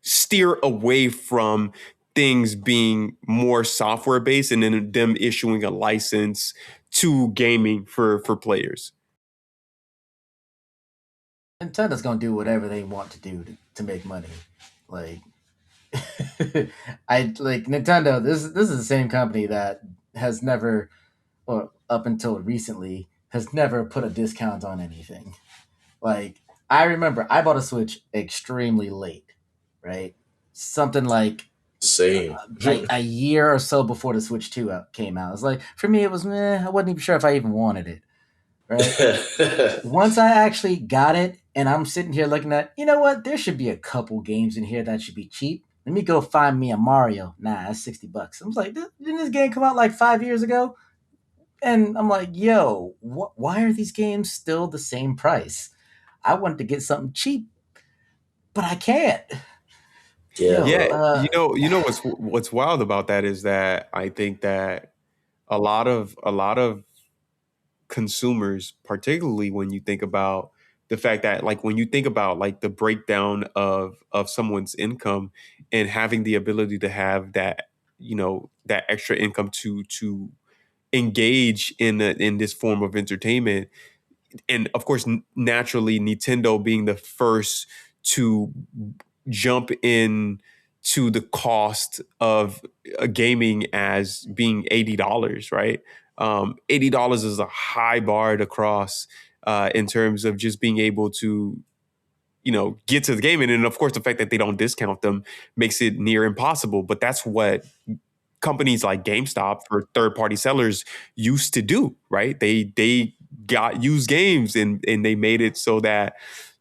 steer away from things being more software based and then them issuing a license to gaming for players. Nintendo's gonna do whatever they want to do to make money. Like I like Nintendo. This is the same company that has never, or up until recently, has never put a discount on anything. Like I remember, I bought a Switch extremely late, right? Something like same. a year or so before the Switch Two came out. It's like for me, it was I wasn't even sure if I even wanted it, right? Once I actually got it, and I'm sitting here looking at, you know what? There should be a couple games in here that should be cheap. Let me go find me a Mario. Nah, that's $60. I was like, didn't this game come out like 5 years ago? And I'm like, yo, why are these games still the same price? I wanted to get something cheap, but I can't. Yeah, Yo, Yeah, bro. what's wild about that is that I think that a lot of consumers, particularly when you think about the fact that like when you think about like the breakdown of someone's income and having the ability to have that that extra income to engage in this form of entertainment, and of course naturally Nintendo being the first to jump in to the cost of a gaming as being $80, right? $80 is a high bar to cross in terms of just being able to get to the game, and of course the fact that they don't discount them makes it near impossible. But that's what companies like GameStop for third party sellers used to do, right? They got used games and they made it so that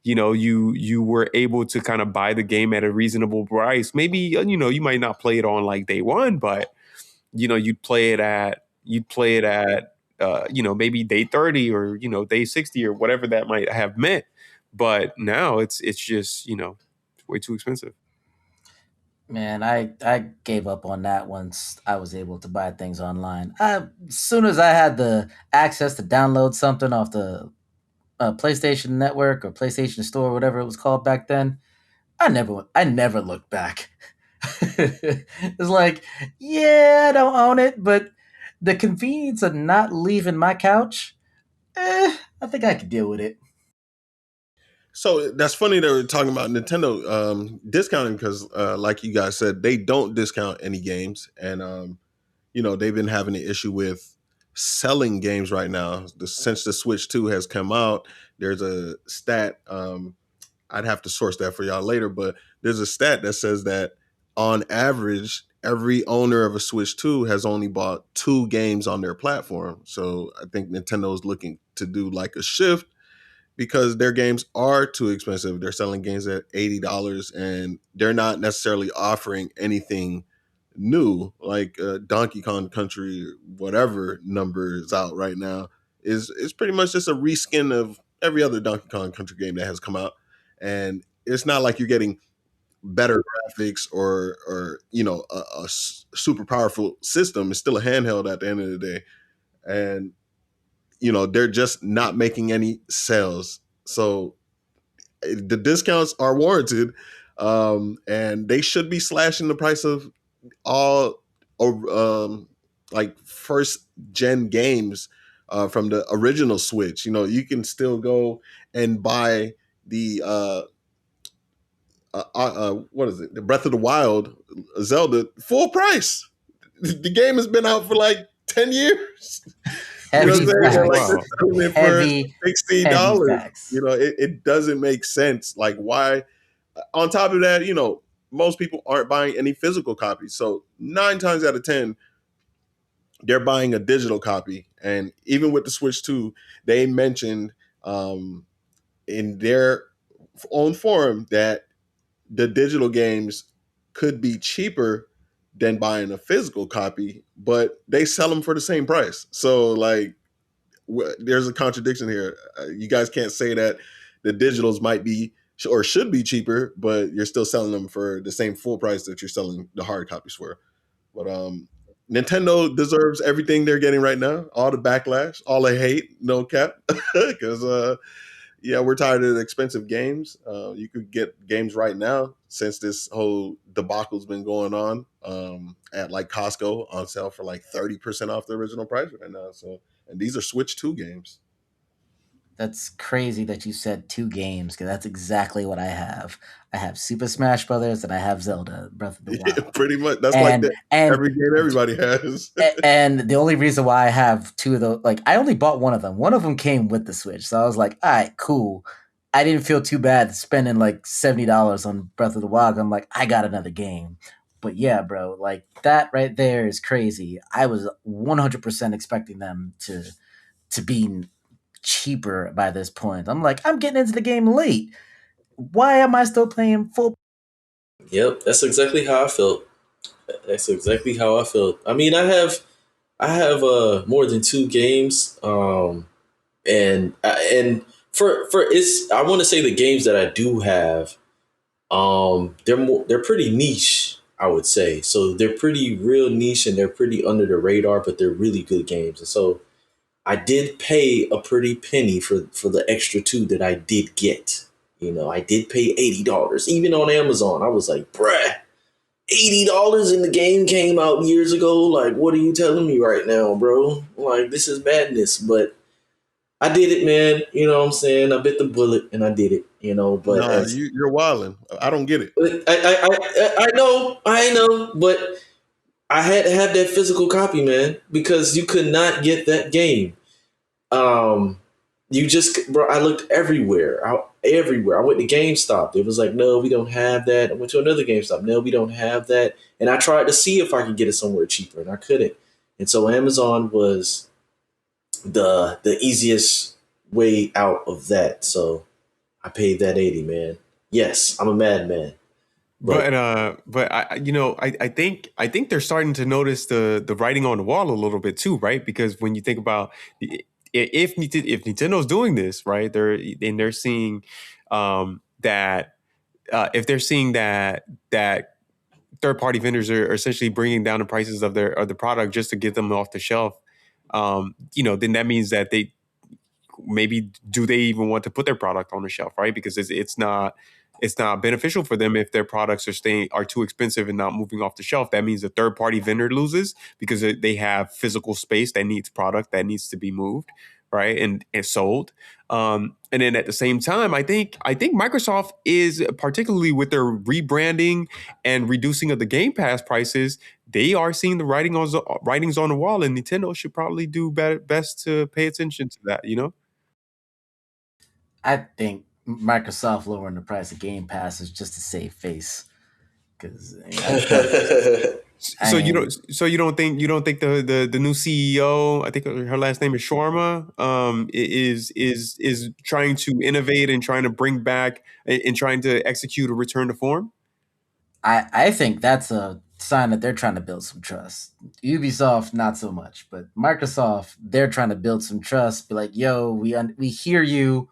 you were able to kind of buy the game at a reasonable price. Maybe you might not play it on like day one, but you'd play it at maybe day 30 or day 60 or whatever that might have meant. But now it's just way too expensive. man, I gave up on that once I was able to buy things online. As soon as I had the access to download something off the PlayStation Network or PlayStation Store, whatever it was called back then, I never looked back. It's like, yeah, I don't own it, but the convenience of not leaving my couch, I think I could deal with it. So that's funny that we're talking about Nintendo discounting because, like you guys said, they don't discount any games, and they've been having an issue with selling games right now. Since the Switch 2 has come out, there's a stat. I'd have to source that for y'all later, but there's a stat that says that on average, every owner of a Switch 2 has only bought 2 games on their platform. So I think Nintendo is looking to do like a shift because their games are too expensive. They're selling games at $80 and they're not necessarily offering anything new like Donkey Kong Country, whatever number is out right now, is pretty much just a reskin of every other Donkey Kong Country game that has come out. And it's not like you're getting better graphics or a super powerful system. It's still a handheld at the end of the day. And they're just not making any sales. So the discounts are warranted, and they should be slashing the price of all like first gen games from the original Switch. You can still go and buy the what is it? The Breath of the Wild Zelda full price. The game has been out for like 10 years. You know what Heavy I'm saying? They're like facts. they're selling it for Heavy, heavy $60. facts. It doesn't make sense. Like, why? On top of that, most people aren't buying any physical copies. So 9 times out of 10, they're buying a digital copy. And even with the Switch 2, they mentioned in their own forum that the digital games could be cheaper than buying a physical copy, but they sell them for the same price. So like, there's a contradiction here. You guys can't say that the digitals might be or should be cheaper, but you're still selling them for the same full price that you're selling the hard copies for. But Nintendo deserves everything they're getting right now, all the backlash, all the hate, no cap, because yeah, we're tired of the expensive games. You could get games right now since this whole debacle's been going on at like Costco on sale for like 30% off the original price right now. So, and these are Switch 2 games. That's crazy that you said 2 games because that's exactly what I have. I have Super Smash Brothers and I have Zelda Breath of the Yeah, Wild. pretty much. That's like And the and every game everybody has. and the only reason why I have 2 of those, like I only bought one of them. One of them came with the Switch, so I was like, all right, cool. I didn't feel too bad spending like $70 on Breath of the Wild. I'm like, I got another game. But yeah, bro, like that right there is crazy. I was 100% expecting them to be cheaper by this point. I'm like, I'm getting into the game late. Why am I still playing full? Yep, that's exactly how I felt. That's exactly how I felt. I mean, I have more than 2 games, and for it's I want to say the games that I do have, they're pretty niche, I would say. So they're pretty real niche and they're pretty under the radar, but they're really good games. And so I did pay a pretty penny for the extra 2 that I did get. I did pay $80, even on Amazon. I was like, bruh, $80 and the game came out years ago. Like, what are you telling me right now, bro? Like, this is madness. But I did it, man. You know what I'm saying? I bit the bullet and I did it. But Nah, as you're wilding. I don't get it. I know, but I had to have that physical copy, man, because you could not get that game. Um, you just, bro, I looked everywhere. Everywhere. I went to GameStop. It was like, no, we don't have that. I went to another GameStop. No, we don't have that. And I tried to see if I could get it somewhere cheaper, and I couldn't. And so Amazon was the easiest way out of that. So I paid that 80, man. Yes, I'm a madman. But I think they're starting to notice the writing on the wall a little bit too, right? Because when you think about if Nintendo's doing this, right, they're seeing that if they're seeing that third party vendors are essentially bringing down the prices of the product just to get them off the shelf, then that means that they maybe do they even want to put their product on the shelf, right? Because it's not beneficial for them if their products are too expensive and not moving off the shelf. That means the third party vendor loses because they have physical space that needs product that needs to be moved, right? And sold. And then at the same time, I think Microsoft is, particularly with their rebranding and reducing of the Game Pass prices, they are seeing the writings on the wall, and Nintendo should probably do best to pay attention to that. I think Microsoft lowering the price of Game Pass is just to save face because I So you mean don't so you don't think the new CEO, I think her last name is Sharma, is trying to innovate and trying to bring back and trying to execute a return to form? I think that's a sign that they're trying to build some trust. Ubisoft, not so much, but Microsoft, they're trying to build some trust. Be like, yo, we hear you.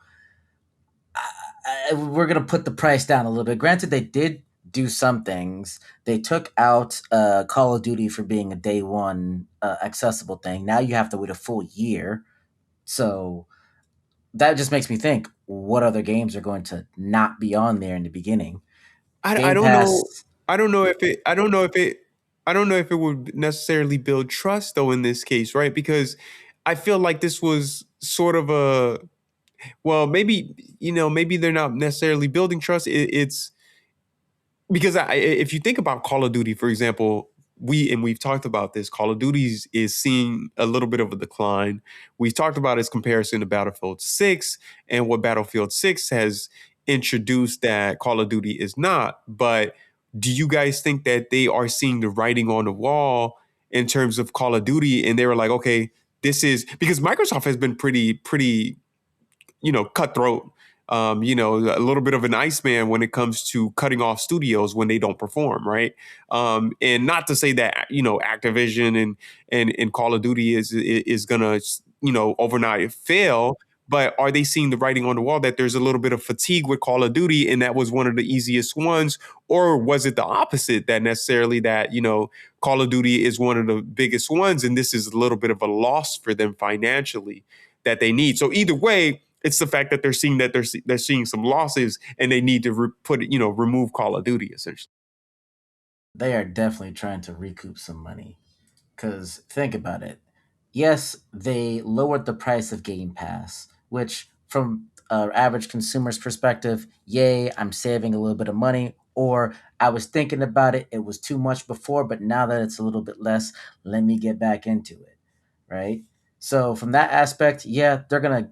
We're gonna put the price down a little bit. Granted, they did do some things. They took out Call of Duty for being a day one accessible thing. Now you have to wait a full year. So that just makes me think: what other games are going to not be on there in the beginning? I Game don't know. Pass. I don't know if it. I don't know if it. I don't know if it would necessarily build trust though in this case, right? Because I feel like this was sort of a, well, maybe maybe they're not necessarily building trust. It's because if you think about Call of Duty, for example, we've talked about this. Call of Duty is seeing a little bit of a decline. We've talked about its comparison to Battlefield 6 and what Battlefield 6 has introduced that Call of Duty is not. But do you guys think that they are seeing the writing on the wall in terms of Call of Duty, and they were like, okay, this is because Microsoft has been pretty cutthroat, a little bit of an Iceman when it comes to cutting off studios when they don't perform, right? And not to say that Activision and Call of Duty is gonna overnight fail, but are they seeing the writing on the wall that there's a little bit of fatigue with Call of Duty, and that was one of the easiest ones, or was it the opposite that necessarily that Call of Duty is one of the biggest ones, and this is a little bit of a loss for them financially that they need? So either way, it's the fact that they're seeing they're seeing some losses, and they need to remove Call of Duty essentially. They are definitely trying to recoup some money. Because think about it. Yes, they lowered the price of Game Pass, which, from an average consumer's perspective, yay, I'm saving a little bit of money. Or I was thinking about it, it was too much before, but now that it's a little bit less, let me get back into it. Right? So, from that aspect, yeah, they're going to.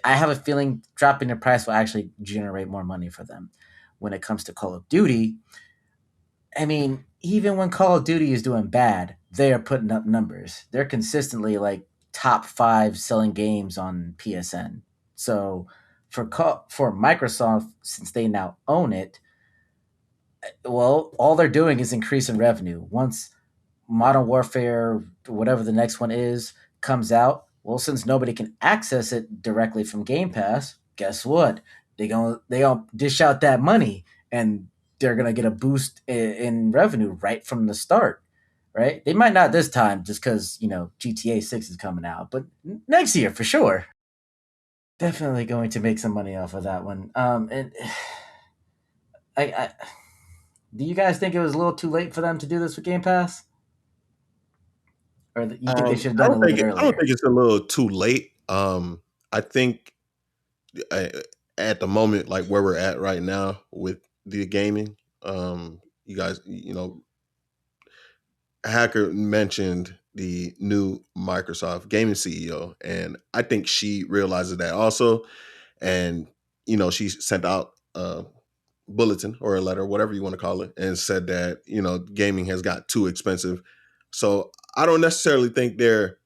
I have a feeling dropping the price will actually generate more money for them. When it comes to Call of Duty, I mean, even when Call of Duty is doing bad, they are putting up numbers. They're consistently like top five selling games on PSN. So for Microsoft, since they now own it, well, all they're doing is increasing revenue. Once Modern Warfare, whatever the next one is, comes out, well, since nobody can access it directly from Game Pass, guess what? They gonna dish out that money, and they're gonna get a boost in revenue right from the start. Right? They might not this time, just because GTA 6 is coming out, but next year for sure. Definitely going to make some money off of that one. And I do you guys think it was a little too late for them to do this with Game Pass, or you think they should have I done it don't a little think bit I don't earlier? think it's a little too late. I think uh, at the moment, like where we're at right now with the gaming, you guys, Hacker mentioned the new Microsoft gaming CEO, and I think she realizes that also. And she sent out a bulletin or a letter, whatever you want to call it, and said that gaming has got too expensive. So I don't necessarily think they're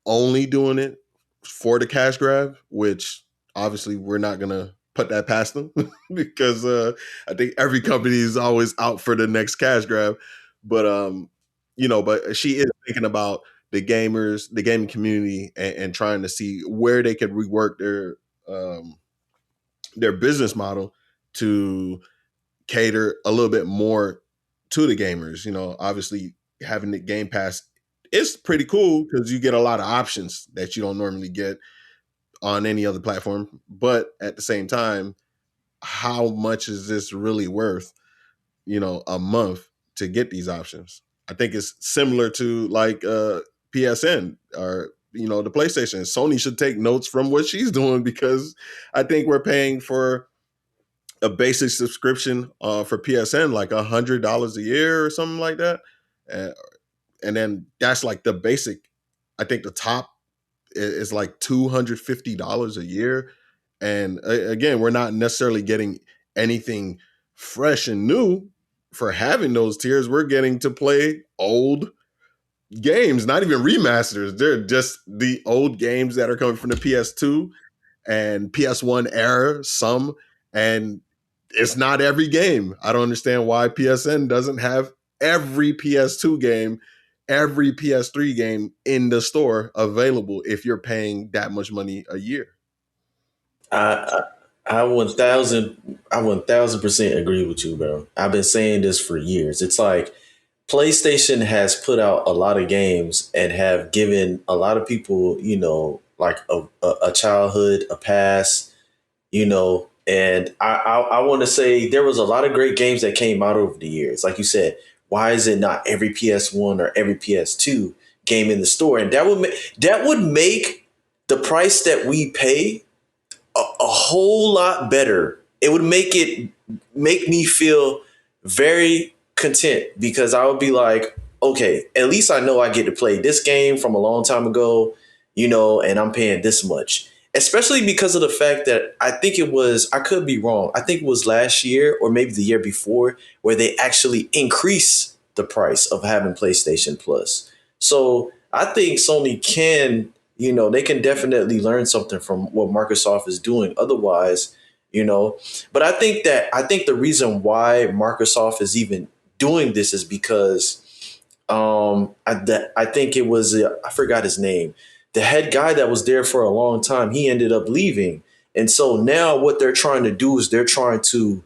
only doing it for the cash grab, which obviously we're not gonna put that past them because I think every company is always out for the next cash grab. But but she is thinking about the gamers, the gaming community, and trying to see where they could rework um, their business model to cater a little bit more to the gamers. Obviously having the Game Pass is pretty cool because you get a lot of options that you don't normally get on any other platform. But at the same time, how much is this really worth, a month to get these options? I think it's similar to like PSN or the PlayStation. Sony should take notes from what she's doing, because I think we're paying for a basic subscription for PSN like $100 a year or something like that, and then that's like the basic. I think the top is like $250 a year, and again, we're not necessarily getting anything fresh and new for having those tiers. We're getting to play old games, not even remasters. They're just the old games that are coming from the PS2 and PS1 era, some, and it's not every game. I don't understand why PSN doesn't have every PS2 game, every PS3 game in the store available if you're paying that much money a year. I 1000% agree with you, bro. I've been saying this for years. It's like PlayStation has put out a lot of games and have given a lot of people, like a childhood, a pass, and I want to say there was a lot of great games that came out over the years. Like you said, why is it not every PS1 or every PS2 game in the store? And that would make the price that we pay a whole lot better. It would make me feel very content, because I would be like, okay, at least I know I get to play this game from a long time ago, and I'm paying this much. Especially because of the fact that I could be wrong, I think it was last year or maybe the year before where they actually increased the price of having PlayStation Plus. So I think Sony they can definitely learn something from what Microsoft is doing. Otherwise, but I think the reason why Microsoft is even doing this is because I think it was I forgot his name, the head guy that was there for a long time. He ended up leaving, and so now what they're trying to do is they're trying to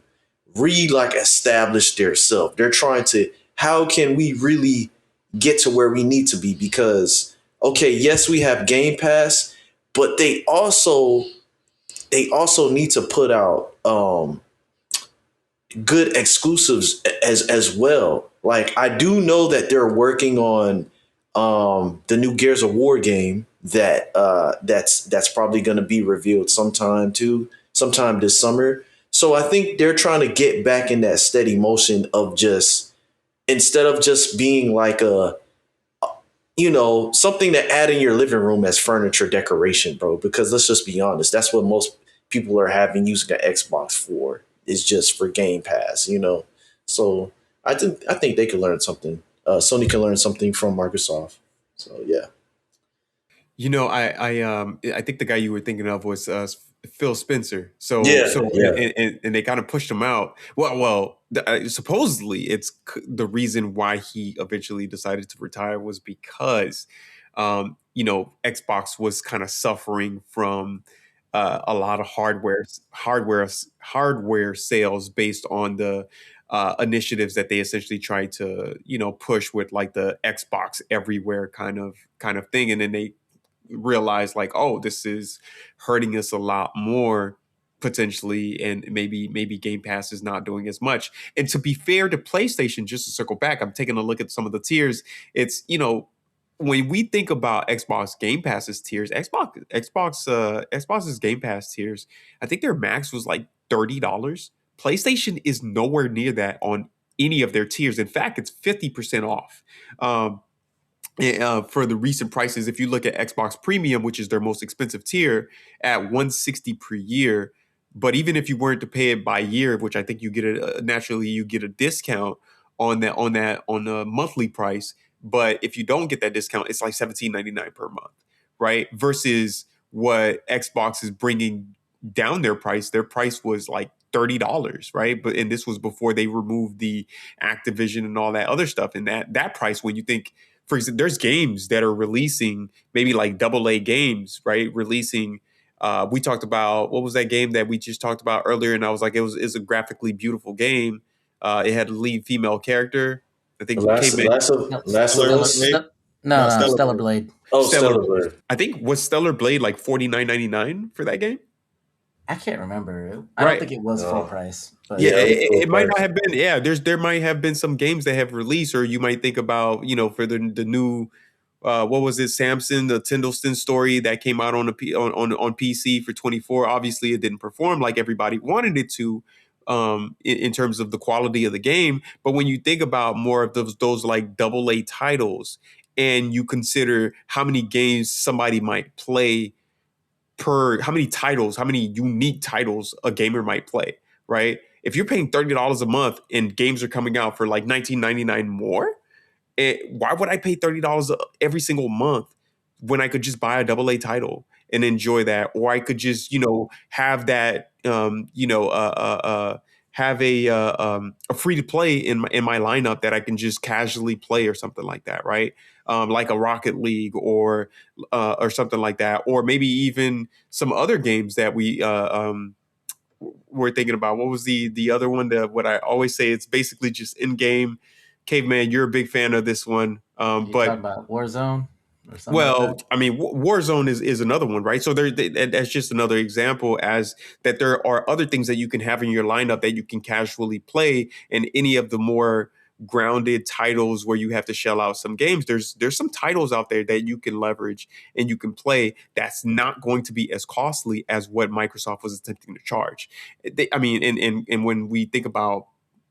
establish their self. They're trying to, how can we really get to where we need to be? Because okay, yes, we have Game Pass, but they also need to put out good exclusives as well. Like, I do know that they're working on the new Gears of War game that's probably going to be revealed sometime this summer. So I think they're trying to get back in that steady motion of just, instead of just being like something to add in your living room as furniture decoration, bro. Because let's just be honest, that's what most people are having using an Xbox for, is just for Game Pass, So I think they could learn something. Sony can learn something from Microsoft. So yeah. I think the guy you were thinking of was Phil Spencer. So Yeah, yeah. And they kind of pushed him out. Supposedly the reason why he eventually decided to retire was because Xbox was kind of suffering from a lot of hardware sales based on the initiatives that they essentially tried to push with, like the Xbox everywhere kind of thing, and then they realize, like, oh, this is hurting us a lot more potentially, and maybe Game Pass is not doing as much. And to be fair to PlayStation, just to circle back, I'm taking a look at some of the tiers. It's when we think about Xbox Game Pass's tiers, Xbox's Game Pass tiers, I think their max was like $30. PlayStation is nowhere near that on any of their tiers. In fact, it's 50% off. For the recent prices, if you look at Xbox Premium, which is their most expensive tier, at $160 per year. But even if you weren't to pay it by year, which I think you get naturally you get a discount on the monthly price. But if you don't get that discount, it's like $17.99 per month, right? Versus what Xbox is bringing down their price. Their price was like $30, right? And this was before they removed the Activision and all that other stuff. And that price, when you think, for example, there's games that are releasing, maybe like AA games, right? Releasing. We talked about, what was that game that we just talked about earlier? And I was like, it's a graphically beautiful game. It had a lead female character. I think Last of Us. Stellar Blade. Oh, Stellar Blade. I think was Stellar Blade like $49.99 for that game. I can't remember. I don't think it was full price. But yeah, it might not have been. Yeah, there might have been some games that have released, or you might think about, for the new, what was it, Samson, the Tyndallston story that came out on PC for 24. Obviously, it didn't perform like everybody wanted it to, in terms of the quality of the game. But when you think about more of those like AA titles, and you consider how many games somebody might play how many titles, how many unique titles a gamer might play, right? If you're paying $30 a month and games are coming out for like 19.99 more, why would I pay $30 every single month when I could just buy a AA title and enjoy that, or I could just have that have a free to play in my lineup that I can just casually play or something like that, right? Like a Rocket League or something like that, or maybe even some other games that we're thinking about. What was the other one? What I always say, it's basically just in game. Caveman, you're a big fan of this one, You talking but about Warzone or something like well, that? I mean, Warzone is another one, right? So that's just another example as that there are other things that you can have in your lineup that you can casually play, and any of the more grounded titles where you have to shell out some games. There's some titles out there that you can leverage and you can play that's not going to be as costly as what Microsoft was attempting to charge. I mean, and when we think about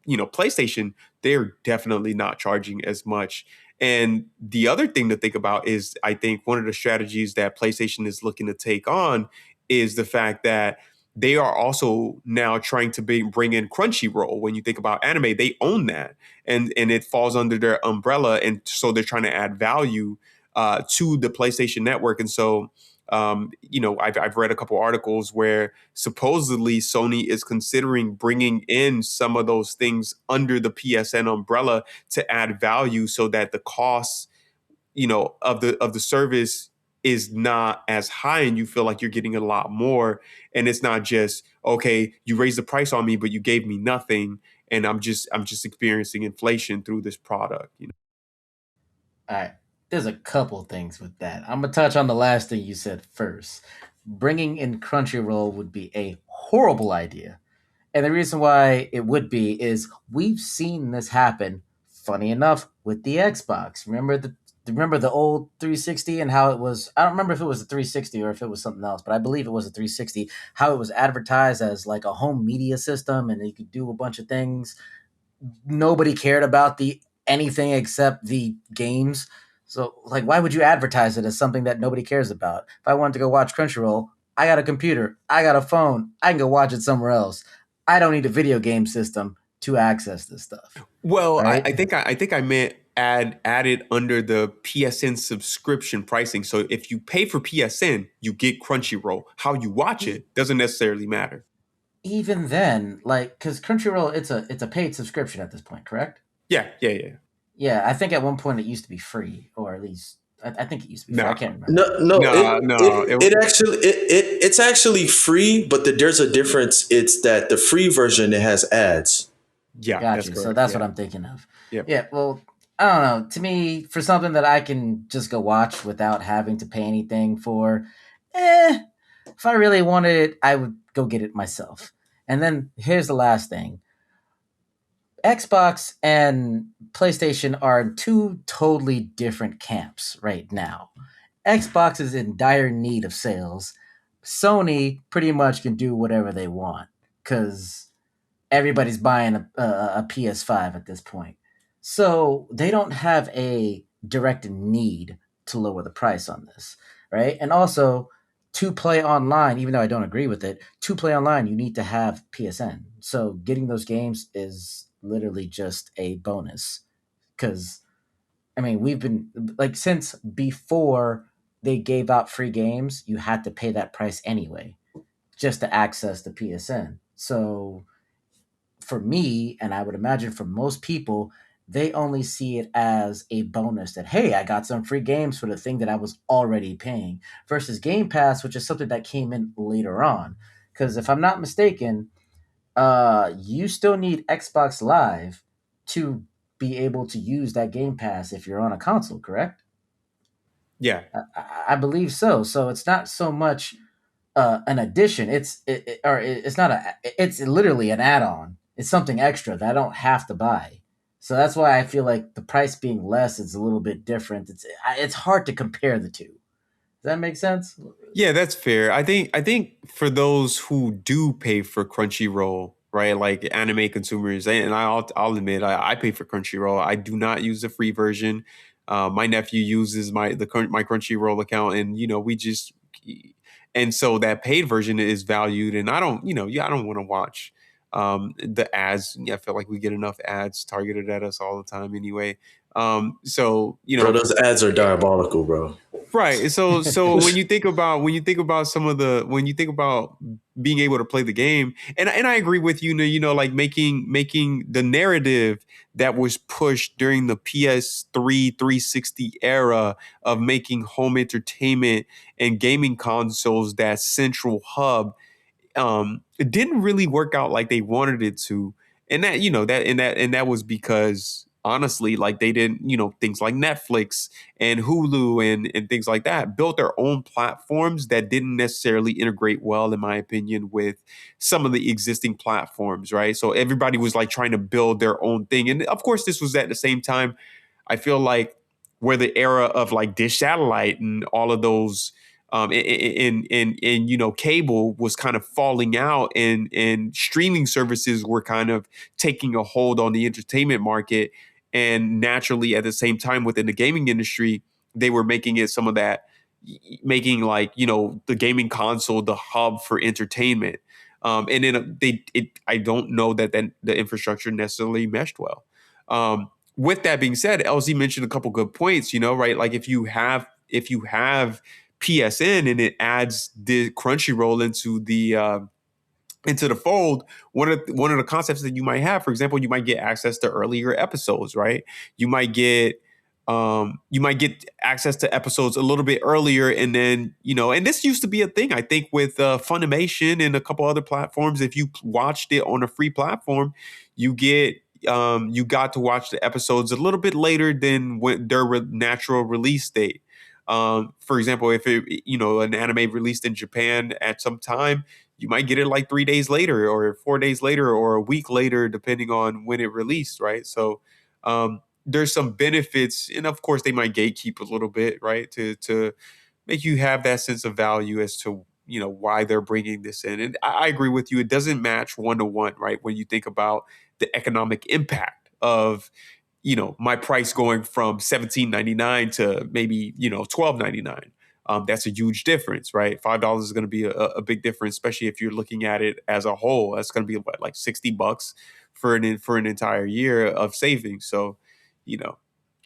PlayStation, they're definitely not charging as much. And the other thing to think about is, I think one of the strategies that PlayStation is looking to take on is the fact that they are also now trying to bring in Crunchyroll. When you think about anime, they own that, and it falls under their umbrella, and so they're trying to add value to the PlayStation Network. And so, I've read a couple articles where supposedly Sony is considering bringing in some of those things under the PSN umbrella to add value, so that the costs, of the service is not as high, and you feel like you're getting a lot more. And it's not just, okay, you raised the price on me, but you gave me nothing, and I'm just experiencing inflation through this product. All right. There's a couple things with that. I'm gonna touch on the last thing you said first. Bringing in Crunchyroll would be a horrible idea. And the reason why it would be is we've seen this happen, funny enough, with the Xbox. Remember the old 360 and how it was. I don't remember if it was a 360 or if it was something else, but I believe it was a 360. How it was advertised as like a home media system and you could do a bunch of things. Nobody cared about the anything except the games. So like why would you advertise it as something that nobody cares about? If I wanted to go watch Crunchyroll, I got a computer, I got a phone, I can go watch it somewhere else. I don't need a video game system to access this stuff. Well, I, Right? I think I meant add it under the PSN subscription pricing. So if you pay for PSN, you get Crunchyroll. How you watch E- it doesn't necessarily matter. Even then, like cuz Crunchyroll it's a paid subscription at this point, correct? Yeah, yeah, yeah. Yeah, I think at one point it used to be free or at least I think it used to be free. I Nah, can't remember. No, no, no. it's actually free, but there's a difference. It's that the free version, it has ads. Yeah, Got that's you. So correct. that's what Yeah, I'm thinking of. yeah. Yeah, well, I don't know. To me, for something that I can just go watch without having to pay anything for, if I really wanted it, I would go get it myself. And then here's the last thing. Xbox and PlayStation are in two totally different camps right now. Xbox is in dire need of sales. Sony pretty much can do whatever they want because everybody's buying a PS5 at this point. So they don't have a direct need to lower the price on this, right? And also, to play online, even though I don't agree with it, to play online, you need to have PSN. So getting those games is literally just a bonus. Because, I mean, we've been, like, since before they gave out free games, you had to pay that price anyway just to access the PSN. So for me, and I would imagine for most people, they only see it as a bonus that, hey, I got some free games for the thing that I was already paying versus Game Pass, which is something that came in later on. Because if I'm not mistaken, you still need Xbox Live to be able to use that Game Pass if you're on a console, correct? Yeah. I believe so. So it's not so much an addition. It's not a. It's literally an add-on. It's something extra that I don't have to buy. So that's why I feel like the price being less is a little bit different. It's hard to compare the two. Does that make sense? Yeah, that's fair. I think for those who do pay for Crunchyroll, right, like anime consumers, and I'll admit I pay for Crunchyroll. I do not use the free version. My nephew uses my Crunchyroll account, and we just and so that paid version is valued, and I don't yeah, I don't want to watch the ads. Yeah, I feel like we get enough ads targeted at us all the time anyway. So Bro, those ads are diabolical, bro. right. So when you think about when you think about being able to play the game, and I agree with you, like making the narrative that was pushed during the PS3 360 era of making home entertainment and gaming consoles that central hub, it didn't really work out like they wanted it to. And that was because honestly, like they didn't, things like Netflix and Hulu and things like that built their own platforms that didn't necessarily integrate well, in my opinion, with some of the existing platforms, right? So everybody was like trying to build their own thing. And of course, this was at the same time, I feel like, where the era of like dish satellite and all of those cable was kind of falling out, and streaming services were kind of taking a hold on the entertainment market, and naturally at the same time within the gaming industry they were making it some of that, making like the gaming console the hub for entertainment, and then I don't know that then the infrastructure necessarily meshed well. With that being said, LZ mentioned a couple good points, right? Like if you have PSN and it adds the Crunchyroll into the fold, one of the concepts that you might have, for example, you might get access to earlier episodes, right? You might get access to episodes a little bit earlier, and then and this used to be a thing, I think, with Funimation and a couple other platforms. If you watched it on a free platform, you got to watch the episodes a little bit later than when their natural release date. For example, if an anime released in Japan at some time, you might get it like 3 days later or 4 days later or a week later, depending on when it released, right? So there's some benefits, and of course they might gatekeep a little bit, right, to make you have that sense of value as to why they're bringing this in. And I agree with you, it doesn't match one to one, right? When you think about the economic impact of my price going from $17.99 to maybe $12.99. That's a huge difference, right? $5 is going to be a big difference, especially if you're looking at it as a whole. That's going to be what, like $60 for an entire year of savings. So,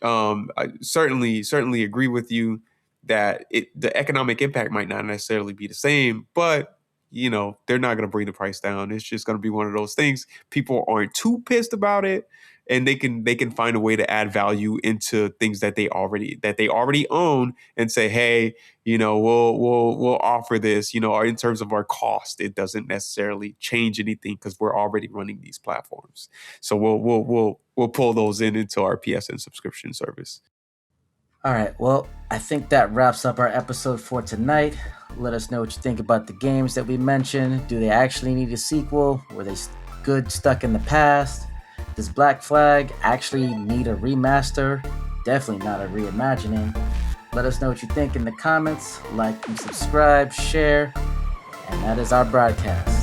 I certainly agree with you that the economic impact might not necessarily be the same, but they're not going to bring the price down. It's just going to be one of those things. People aren't too pissed about it, and they can find a way to add value into things that they already own, and say, hey, we'll offer this, or in terms of our cost, it doesn't necessarily change anything because we're already running these platforms. So we'll pull those into our PSN subscription service. All right, well, I think that wraps up our episode for tonight. Let us know what you think about the games that we mentioned. Do they actually need a sequel? Were they good stuck in the past? Does Black Flag actually need a remaster? Definitely not a reimagining. Let us know what you think in the comments. Like and subscribe, share. And that is our broadcast.